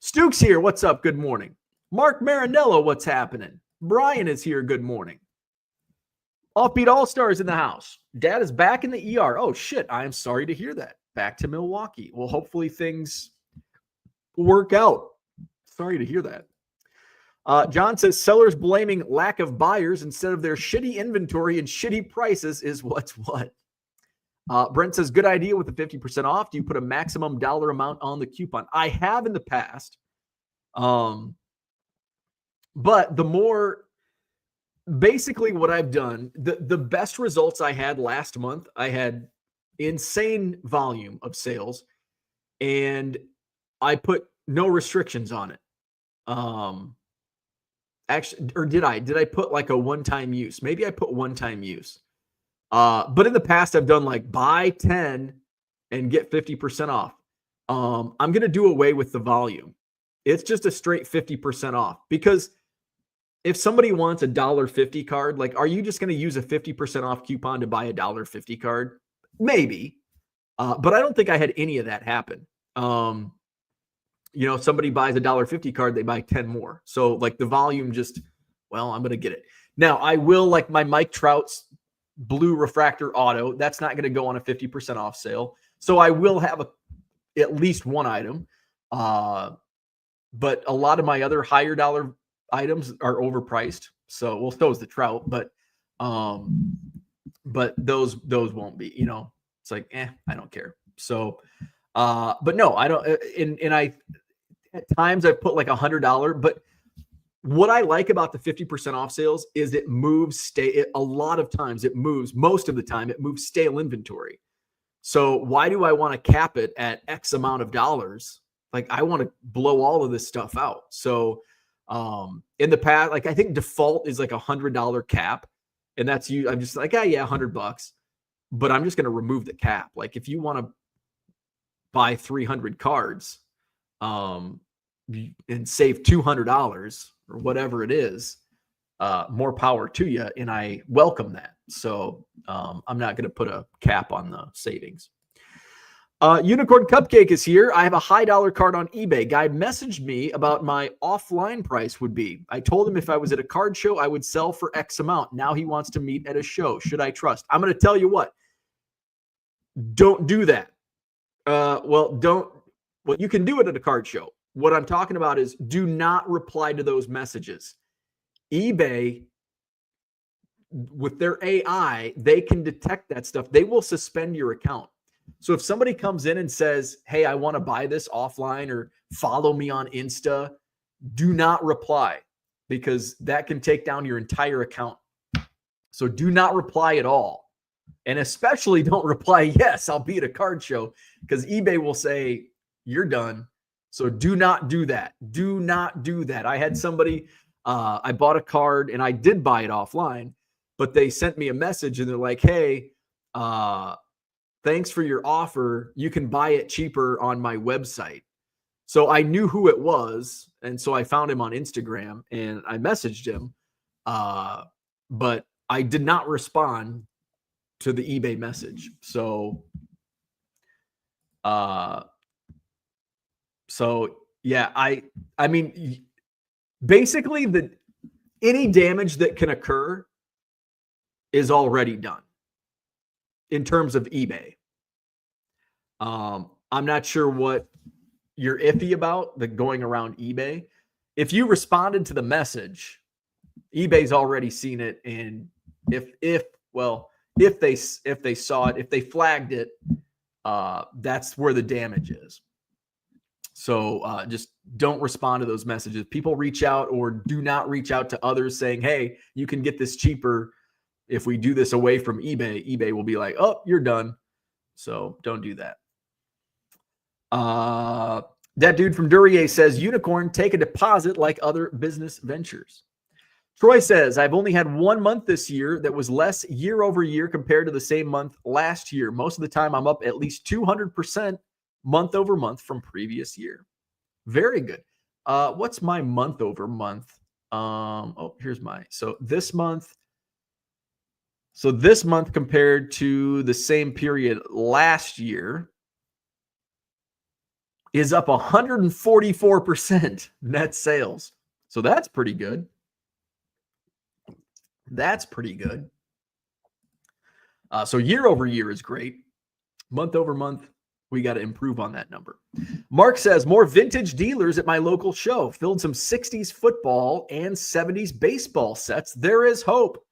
Stuke's here. What's up? Good morning. Mark Marinello, what's happening? Brian is here. Good morning. Offbeat All-Stars in the house. Dad is back in the ER. Oh, shit. I am sorry to hear that. Back to Milwaukee. Well, hopefully things work out. Sorry to hear that. John says sellers blaming lack of buyers instead of their shitty inventory and shitty prices is what's what. Brent says, good idea with the 50% off. Do you put a maximum dollar amount on the coupon? I have in the past. But the more, basically what I've done, the best results I had last month, I had insane volume of sales and I put no restrictions on it. Actually, or did I put like a one-time use? Maybe I put one-time use. But in the past, I've done like buy 10 and get 50% off. I'm going to do away with the volume. It's just a straight 50% off because if somebody wants a $1.50 card, like, are you just going to use a 50% off coupon to buy a $1.50 card? Maybe. But I don't think I had any of that happen. Somebody buys a $1.50 card, they buy 10 more. So like the volume just, well, I'm going to get it. Now I will, like my Mike Trout's blue refractor auto, that's not going to go on a 50% off sale. So I will have at least one item. But a lot of my other higher dollar items are overpriced. So is the Trout, but those won't be, it's like, I don't care. So But no, I don't. And I at times I've put like $100, but what I like about the 50% off sales is it moves a lot of times it moves, most of the time it moves stale inventory. So why do I want to cap it at X amount of dollars? Like I want to blow all of this stuff out. So in the past, like I think default is like $100 cap. And that's you. I'm just like, yeah, $100, but I'm just going to remove the cap. Like if you want to buy 300 cards, and save $200 or whatever it is, more power to you. And I welcome that. So I'm not going to put a cap on the savings. Unicorn Cupcake is here. I have a high dollar card on eBay. Guy messaged me about my offline price would be. I told him if I was at a card show, I would sell for X amount. Now he wants to meet at a show. Should I trust? I'm going to tell you what. Don't do that. You can do it at a card show. What I'm talking about is do not reply to those messages. eBay, with their AI, they can detect that stuff. They will suspend your account. So if somebody comes in and says, hey, I want to buy this offline or follow me on Insta, do not reply because that can take down your entire account. So do not reply at all. And especially don't reply, yes, I'll be at a card show, because eBay will say, you're done. So do not do that. Do not do that. I had somebody, I bought a card and I did buy it offline, but they sent me a message and they're like, hey, thanks for your offer. You can buy it cheaper on my website. So I knew who it was. And so I found him on Instagram and I messaged him. But I did not respond to the eBay message. So yeah, I mean, basically any damage that can occur is already done in terms of eBay. I'm not sure what you're iffy about, the going around eBay. If you responded to the message, eBay's already seen it. And if they saw it, if they flagged it, that's where the damage is. So just don't respond to those messages. People reach out or do not reach out to others saying, hey, you can get this cheaper if we do this away from eBay. eBay will be like, oh, you're done. So don't do that. That dude from Duryea says, Unicorn, take a deposit like other business ventures. Troy says, I've only had 1 month this year that was less year over year compared to the same month last year. Most of the time I'm up at least 200% month over month from previous year. Very good. What's my month over month? Here's my, so this month compared to the same period last year is up 144% net sales. So that's pretty good. That's pretty good. So year over year is great. Month over month, we got to improve on that number. Mark says, more vintage dealers at my local show. Filled some 60s football and 70s baseball sets. There is hope.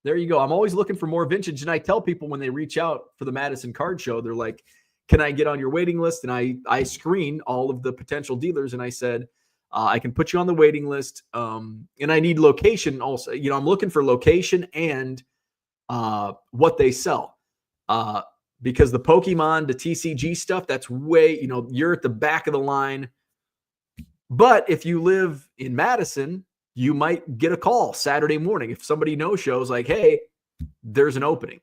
There you go. I'm always looking for more vintage. And I tell people when they reach out for the Madison Card Show, they're like, can I get on your waiting list? And I screen all of the potential dealers. And I said, I can put you on the waiting list. And I need location also. You know, I'm looking for location and what they sell. Because the Pokemon, the TCG stuff, that's way, you're at the back of the line. But if you live in Madison, you might get a call Saturday morning. If somebody no-shows like, hey, there's an opening.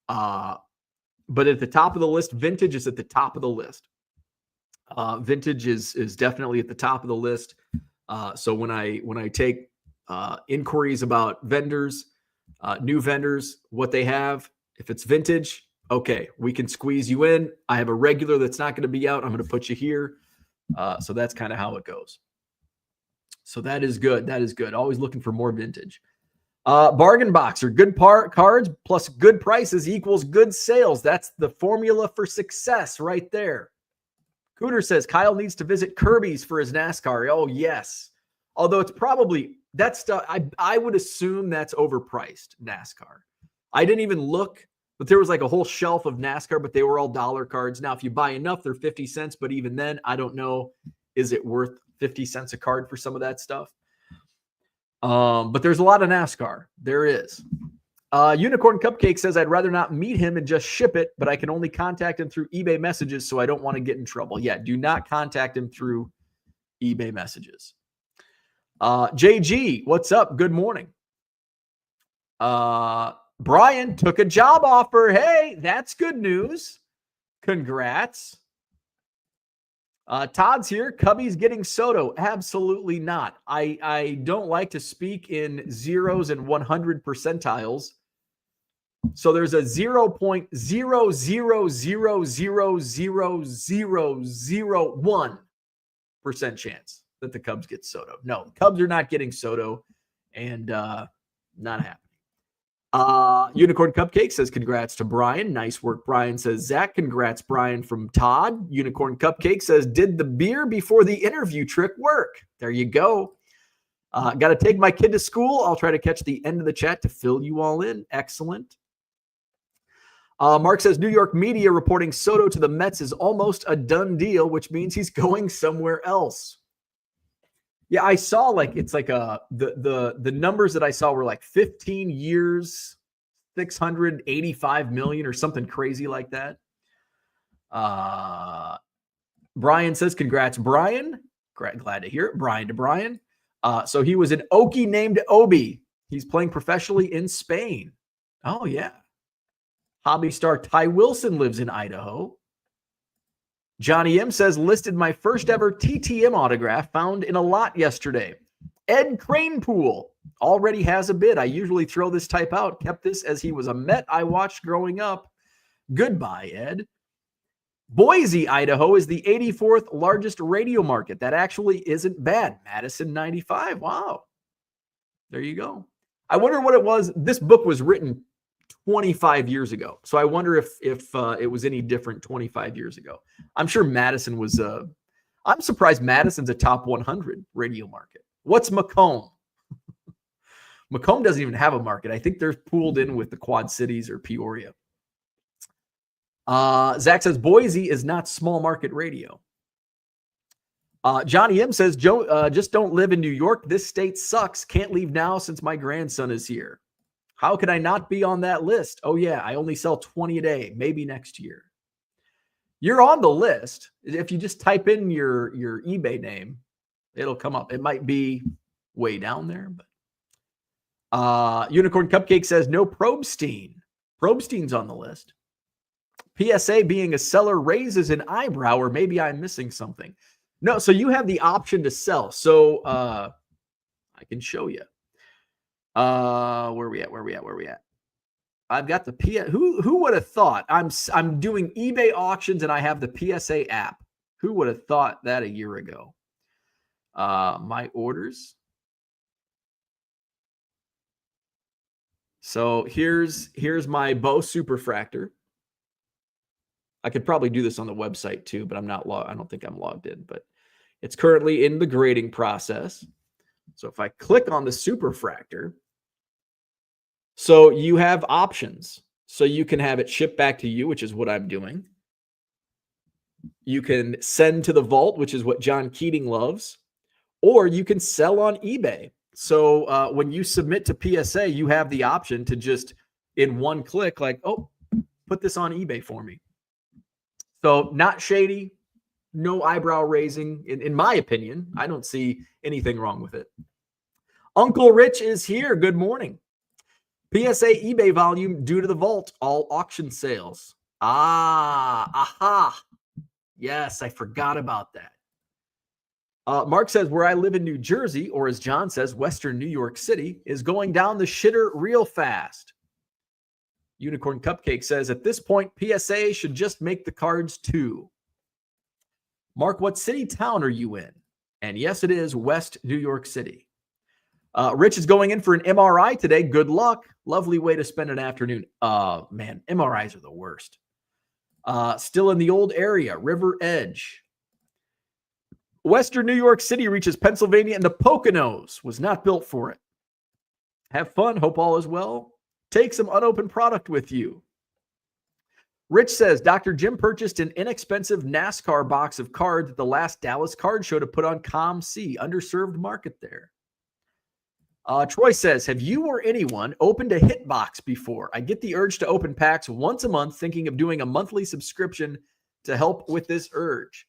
But at the top of the list, vintage is at the top of the list. Vintage is definitely at the top of the list. So when I take inquiries about vendors, new vendors, what they have, if it's vintage, okay, we can squeeze you in. I have a regular that's not going to be out. I'm going to put you here. So that's kind of how it goes. So that is good. That is good. Always looking for more vintage. Bargain boxer, good cards plus good prices equals good sales. That's the formula for success right there. Cooter says Kyle needs to visit Kirby's for his NASCAR. Oh, yes. Although it's probably that stuff. I would assume that's overpriced NASCAR. I didn't even look But there was like a whole shelf of NASCAR, but they were all dollar cards. Now, if you buy enough, they're 50 cents. But even then, I don't know, is it worth 50 cents a card for some of that stuff? But there's a lot of NASCAR. There is. Unicorn Cupcake says, I'd rather not meet him and just ship it, but I can only contact him through eBay messages, so I don't want to get in trouble. Yeah, do not contact him through eBay messages. JG, what's up? Good morning. Brian took a job offer. Hey, that's good news. Congrats. Todd's here. Cubby's getting Soto. Absolutely not. I don't like to speak in zeros and 100 percentiles. So there's a 0.000000001% chance that the Cubs get Soto. No, the Cubs are not getting Soto, and not happening. Unicorn Cupcake says, congrats to Brian. Nice work, Brian. Says, Zach, congrats, Brian, from Todd. Unicorn Cupcake says, did the beer before the interview trick work? There you go. Got to take my kid to school. I'll try to catch the end of the chat to fill you all in. Excellent. Mark says, New York media reporting Soto to the Mets is almost a done deal, which means he's going somewhere else. Yeah, I saw it's like the numbers that I saw were like 15 years, 685 million or something crazy like that. Brian says, congrats, Brian. Glad to hear it. Brian to Brian. So he was an Okie named Obi. He's playing professionally in Spain. Oh, yeah. Hobby star Ty Wilson lives in Idaho. Johnny M says, listed my first ever TTM autograph found in a lot yesterday. Ed Cranepool already has a bid. I usually throw this type out. Kept this as he was a Met I watched growing up. Goodbye, Ed. Boise, Idaho is the 84th largest radio market. That actually isn't bad. Madison 95. Wow. There you go. I wonder what it was. This book was written 25 years ago. So I wonder if it was any different 25 years ago. I'm sure Madison was I'm surprised Madison's a top 100 radio market. What's Macomb? Macomb doesn't even have a market. I think they're pooled in with the Quad Cities or Peoria. Zach says Boise is not small market radio. Johnny M says, Joe, just don't live in New York. This state sucks. Can't leave now since my grandson is here. How could I not be on that list? Oh, yeah, I only sell 20 a day, maybe next year. You're on the list. If you just type in your eBay name, it'll come up. It might be way down there. But Unicorn Cupcake says, no Probstein. Probstein's on the list. PSA being a seller raises an eyebrow, or maybe I'm missing something. No, so you have the option to sell. So I can show you. Where we at? I've got the who would have thought I'm doing eBay auctions and I have the PSA app. Who would have thought that a year ago? My orders. So here's my Bo Superfractor. I could probably do this on the website too, but I don't think I'm logged in, but it's currently in the grading process. So if I click on the Superfractor, so you have options. So you can have it shipped back to you, which is what I'm doing. You can send to the vault, which is what John Keating loves, or you can sell on eBay. So when you submit to PSA, you have the option to just in one click, like, oh, put this on eBay for me. So not shady, no eyebrow raising. In my opinion, I don't see anything wrong with it. Uncle Rich is here. Good morning. PSA eBay volume due to the vault, all auction sales. Aha. Yes, I forgot about that. Mark says, where I live in New Jersey, or as John says, Western New York City, is going down the shitter real fast. Unicorn Cupcake says, at this point, PSA should just make the cards too. Mark, what city town are you in? And yes, it is West New York City. Rich is going in for an MRI today. Good luck. Lovely way to spend an afternoon. Man, MRIs are the worst. Still in the old area, River Edge. Western New York City reaches Pennsylvania and the Poconos. Was not built for it. Have fun. Hope all is well. Take some unopened product with you. Rich says, Dr. Jim purchased an inexpensive NASCAR box of cards at the last Dallas card show to put on COM-C. Underserved market there. Troy says, have you or anyone opened a hitbox before? I get the urge to open packs once a month, thinking of doing a monthly subscription to help with this urge.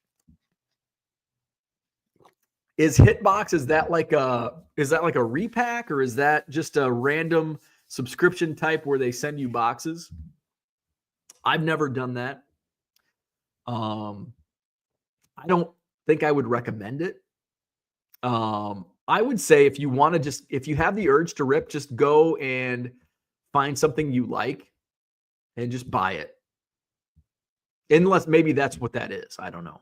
Is hitbox, is that like a repack, or is that just a random subscription type where they send you boxes? I've never done that. I don't think I would recommend it. I would say if you have the urge to rip, just go and find something you like and just buy it. Unless maybe that's what that is. I don't know.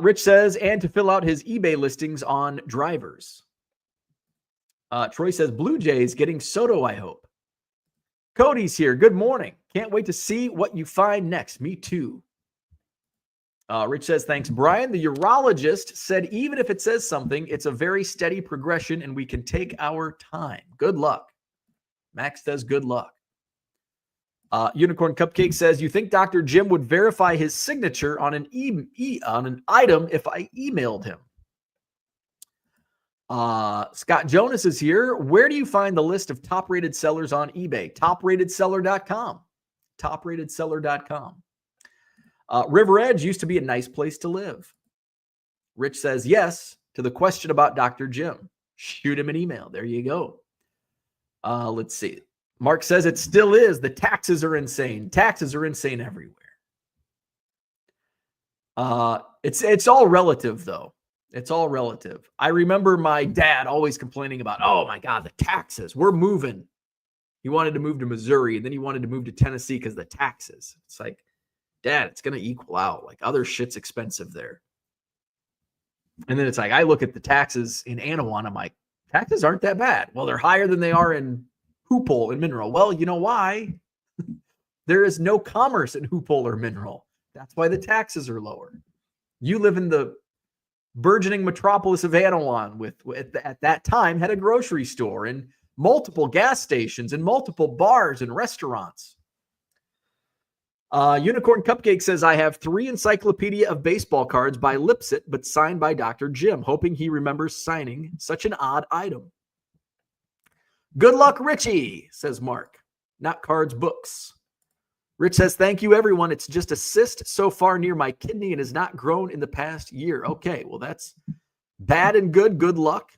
Rich says, and to fill out his eBay listings on drivers. Troy says, Blue Jays getting Soto, I hope. Cody's here. Good morning. Can't wait to see what you find next. Me too. Rich says, thanks, Brian. The urologist said even if it says something, it's a very steady progression and we can take our time. Good luck. Max says, good luck. Unicorn Cupcake says, you think Dr. Jim would verify his signature on an item if I emailed him? Scott Jonas is here. Where do you find the list of top-rated sellers on eBay? Topratedseller.com. Topratedseller.com. River Edge used to be a nice place to live. Rich says yes to the question about Dr. Jim. Shoot him an email. There you go. Let's see. Mark says it still is. The taxes are insane. Taxes are insane everywhere. It's all relative, though. It's all relative. I remember my dad always complaining about, oh my God, the taxes. We're moving. He wanted to move to Missouri, and then he wanted to move to Tennessee because the taxes. It's like, Dad, it's going to equal out. Like, other shit's expensive there. And then it's like, I look at the taxes in Anawan. I'm like, taxes aren't that bad. Well, they're higher than they are in Hoopole and Mineral. Well, you know why? There is no commerce in Hoopole or Mineral. That's why the taxes are lower. You live in the burgeoning metropolis of Anawan, at that time had a grocery store and multiple gas stations and multiple bars and restaurants. Unicorn Cupcake says, I have 3 Encyclopedia of Baseball cards by Lipset, but signed by Dr. Jim, hoping he remembers signing such an odd item. Good luck, Richie, says Mark. Not cards, books. Rich says, thank you, everyone. It's just a cyst so far near my kidney and has not grown in the past year. Okay, well, that's bad and good. Good luck.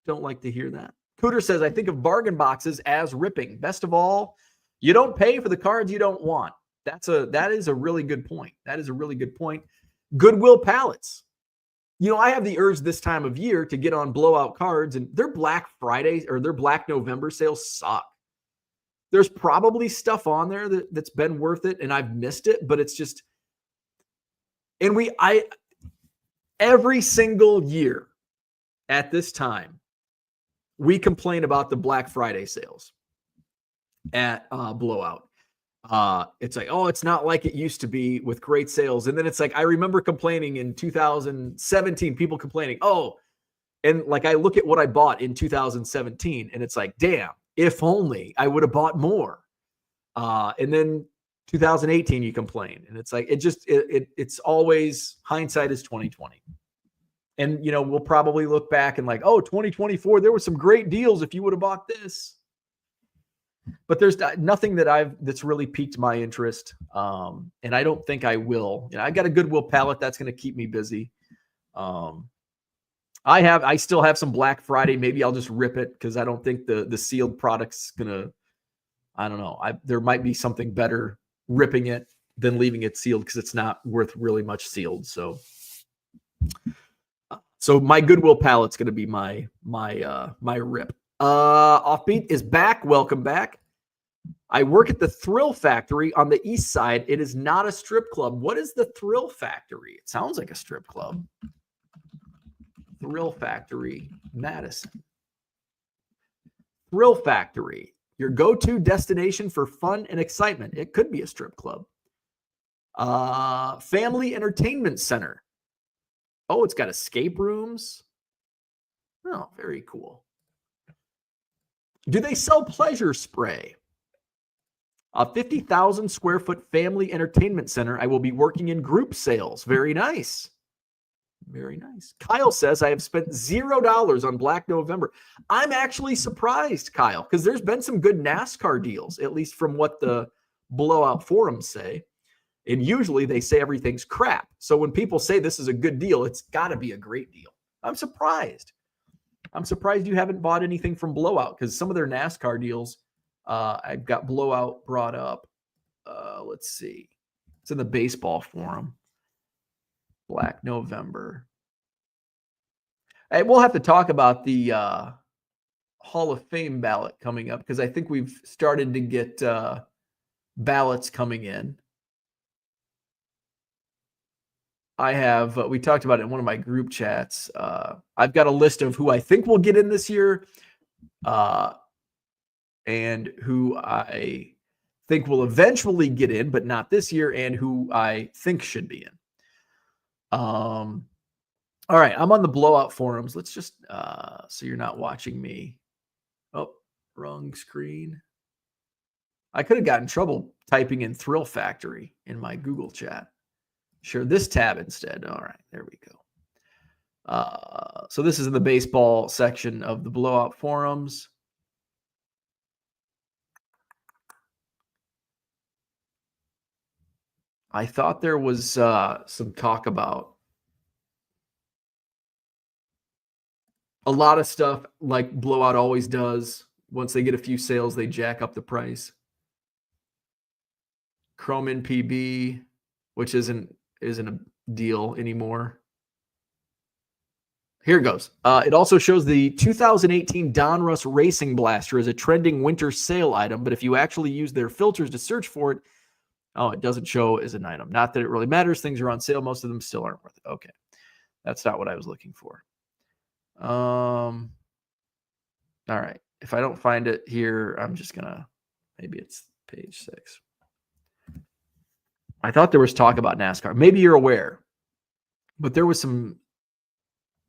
Don't like to hear that. Cooter says, I think of bargain boxes as ripping. Best of all, you don't pay for the cards you don't want. That is a really good point. That is a really good point. Goodwill pallets. You know, I have the urge this time of year to get on blowout cards, and their Black Friday or their Black November sales suck. There's probably stuff on there that's been worth it, and I've missed it, but it's just, and every single year at this time, we complain about the Black Friday sales at Blowout. It's like, oh, it's not like it used to be with great sales. And then it's like, I remember complaining in 2017, people complaining, oh, and like I look at what I bought in 2017 and it's like, damn, if only I would have bought more. And then 2018, you complain. And it's like, it's always hindsight is 2020. And, you know, we'll probably look back and like, oh, 2024, there were some great deals if you would have bought this. But there's nothing that's really piqued my interest. And I don't think I will. You know, I got a Goodwill pallet that's going to keep me busy. I still have some Black Friday. Maybe I'll just rip it because I don't think the sealed product's going to, I don't know. There might be something better ripping it than leaving it sealed because it's not worth really much sealed. So my Goodwill pallet's going to be my rip. Offbeat is back. Welcome back. I work at the Thrill Factory on the east side. It is not a strip club. What is the Thrill Factory? It sounds like a strip club. Thrill Factory, Madison. Thrill Factory, your go-to destination for fun and excitement. It could be a strip club. Family Entertainment Center. Oh, it's got escape rooms. Oh, very cool. Do they sell pleasure spray? A 50,000 square foot family entertainment center. I will be working in group sales. Very nice. Very nice. Kyle says, I have spent $0 on Black November. I'm actually surprised, Kyle, because there's been some good NASCAR deals, at least from what the blowout forums say. And usually they say everything's crap. So when people say this is a good deal, it's got to be a great deal. I'm surprised. I'm surprised you haven't bought anything from Blowout, because some of their NASCAR deals, I've got Blowout brought up. Let's see. It's in the baseball forum. Black November. Hey, we'll have to talk about the Hall of Fame ballot coming up, because I think we've started to get ballots coming in. I have, we talked about it in one of my group chats. I've got a list of who I think will get in this year and who I think will eventually get in, but not this year, and who I think should be in. All right, I'm on the Blowout forums. Let's just, so you're not watching me. Oh, wrong screen. I could have gotten in trouble typing in Thrill Factory in my Google chat. Share this tab instead. All right, there we go. So this is in the baseball section of the Blowout forums. I thought there was some talk about a lot of stuff like Blowout always does. Once they get a few sales, they jack up the price. Chrome NPB, which isn't a deal anymore. Here it goes. It also shows the 2018 Donruss Racing Blaster as a trending winter sale item, but if you actually use their filters to search for it, it doesn't show as an item. Not that it really matters. Things are on sale. Most of them still aren't worth it. Okay. That's not what I was looking for. All right. If I don't find it here, I'm just going to, maybe it's page 6. I thought there was talk about NASCAR. Maybe you're aware, but there was some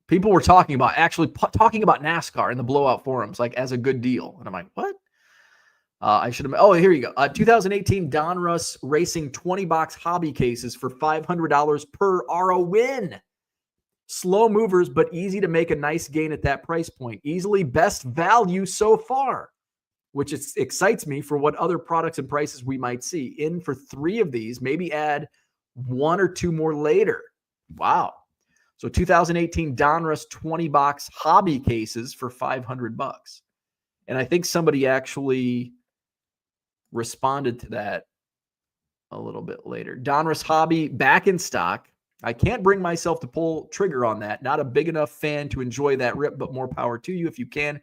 people were talking about NASCAR in the Blowout forums, like as a good deal. And I'm like, what? I should have. Oh, here you go. 2018 Donruss Racing 20-box hobby cases for $500 per are a win. Slow movers, but easy to make a nice gain at that price point. Easily best value so far, which excites me for what other products and prices we might see. In for 3 of these, maybe add 1 or 2 more later. Wow. So 2018 Donruss 20-box hobby cases for $500. And I think somebody actually responded to that a little bit later. Donruss hobby back in stock. I can't bring myself to pull trigger on that. Not a big enough fan to enjoy that rip, but more power to you if you can.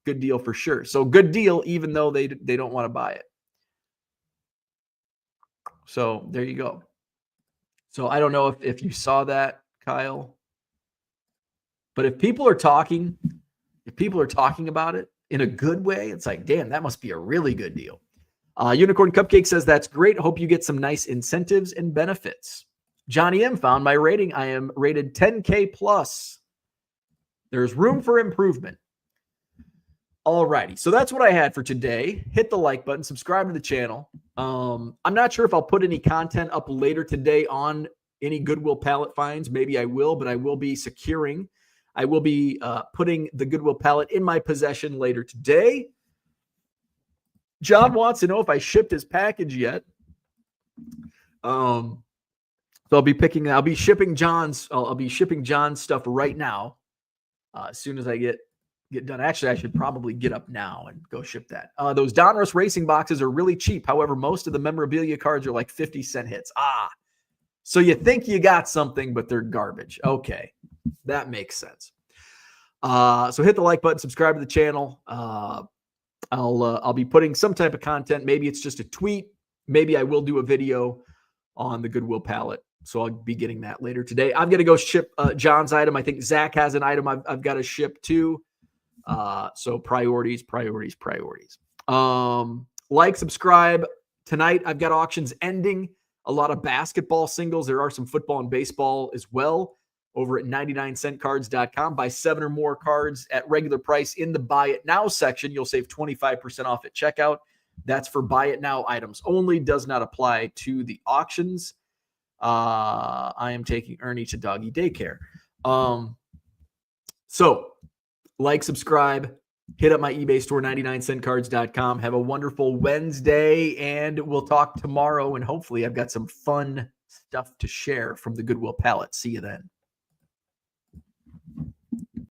Good deal for sure. So good deal, even though they don't want to buy it. So there you go. So I don't know if you saw that, Kyle. But if people are talking about it in a good way, it's like, damn, that must be a really good deal. Unicorn Cupcake says, that's great. Hope you get some nice incentives and benefits. Johnny M found my rating. I am rated 10K plus. There's room for improvement. All righty. So that's what I had for today. Hit the like button, subscribe to the channel. I'm not sure if I'll put any content up later today on any Goodwill pallet finds. Maybe I will, but I will be securing. I will be putting the Goodwill pallet in my possession later today. John wants to know if I shipped his package yet. So I'll be shipping John's stuff right now. As soon as I get done. Actually, I should probably get up now and go ship that. Those Donruss Racing boxes are really cheap. However, most of the memorabilia cards are like 50-cent hits. So you think you got something, but they're garbage. Okay, that makes sense. So hit the like button, subscribe to the channel. I'll be putting some type of content. Maybe it's just a tweet. Maybe I will do a video on the Goodwill pallet. So I'll be getting that later today. I'm going to go ship John's item. I think Zach has an item I've got to ship too. So priorities. Like, subscribe. Tonight, I've got auctions ending. A lot of basketball singles. There are some football and baseball as well over at 99centcards.com. Buy 7 or more cards at regular price in the Buy It Now section. You'll save 25% off at checkout. That's for buy it now items only, does not apply to the auctions. I am taking Ernie to doggy daycare. So like, subscribe, hit up my eBay store, 99centcards.com. Have a wonderful Wednesday, and we'll talk tomorrow. And hopefully I've got some fun stuff to share from the Goodwill pallet. See you then.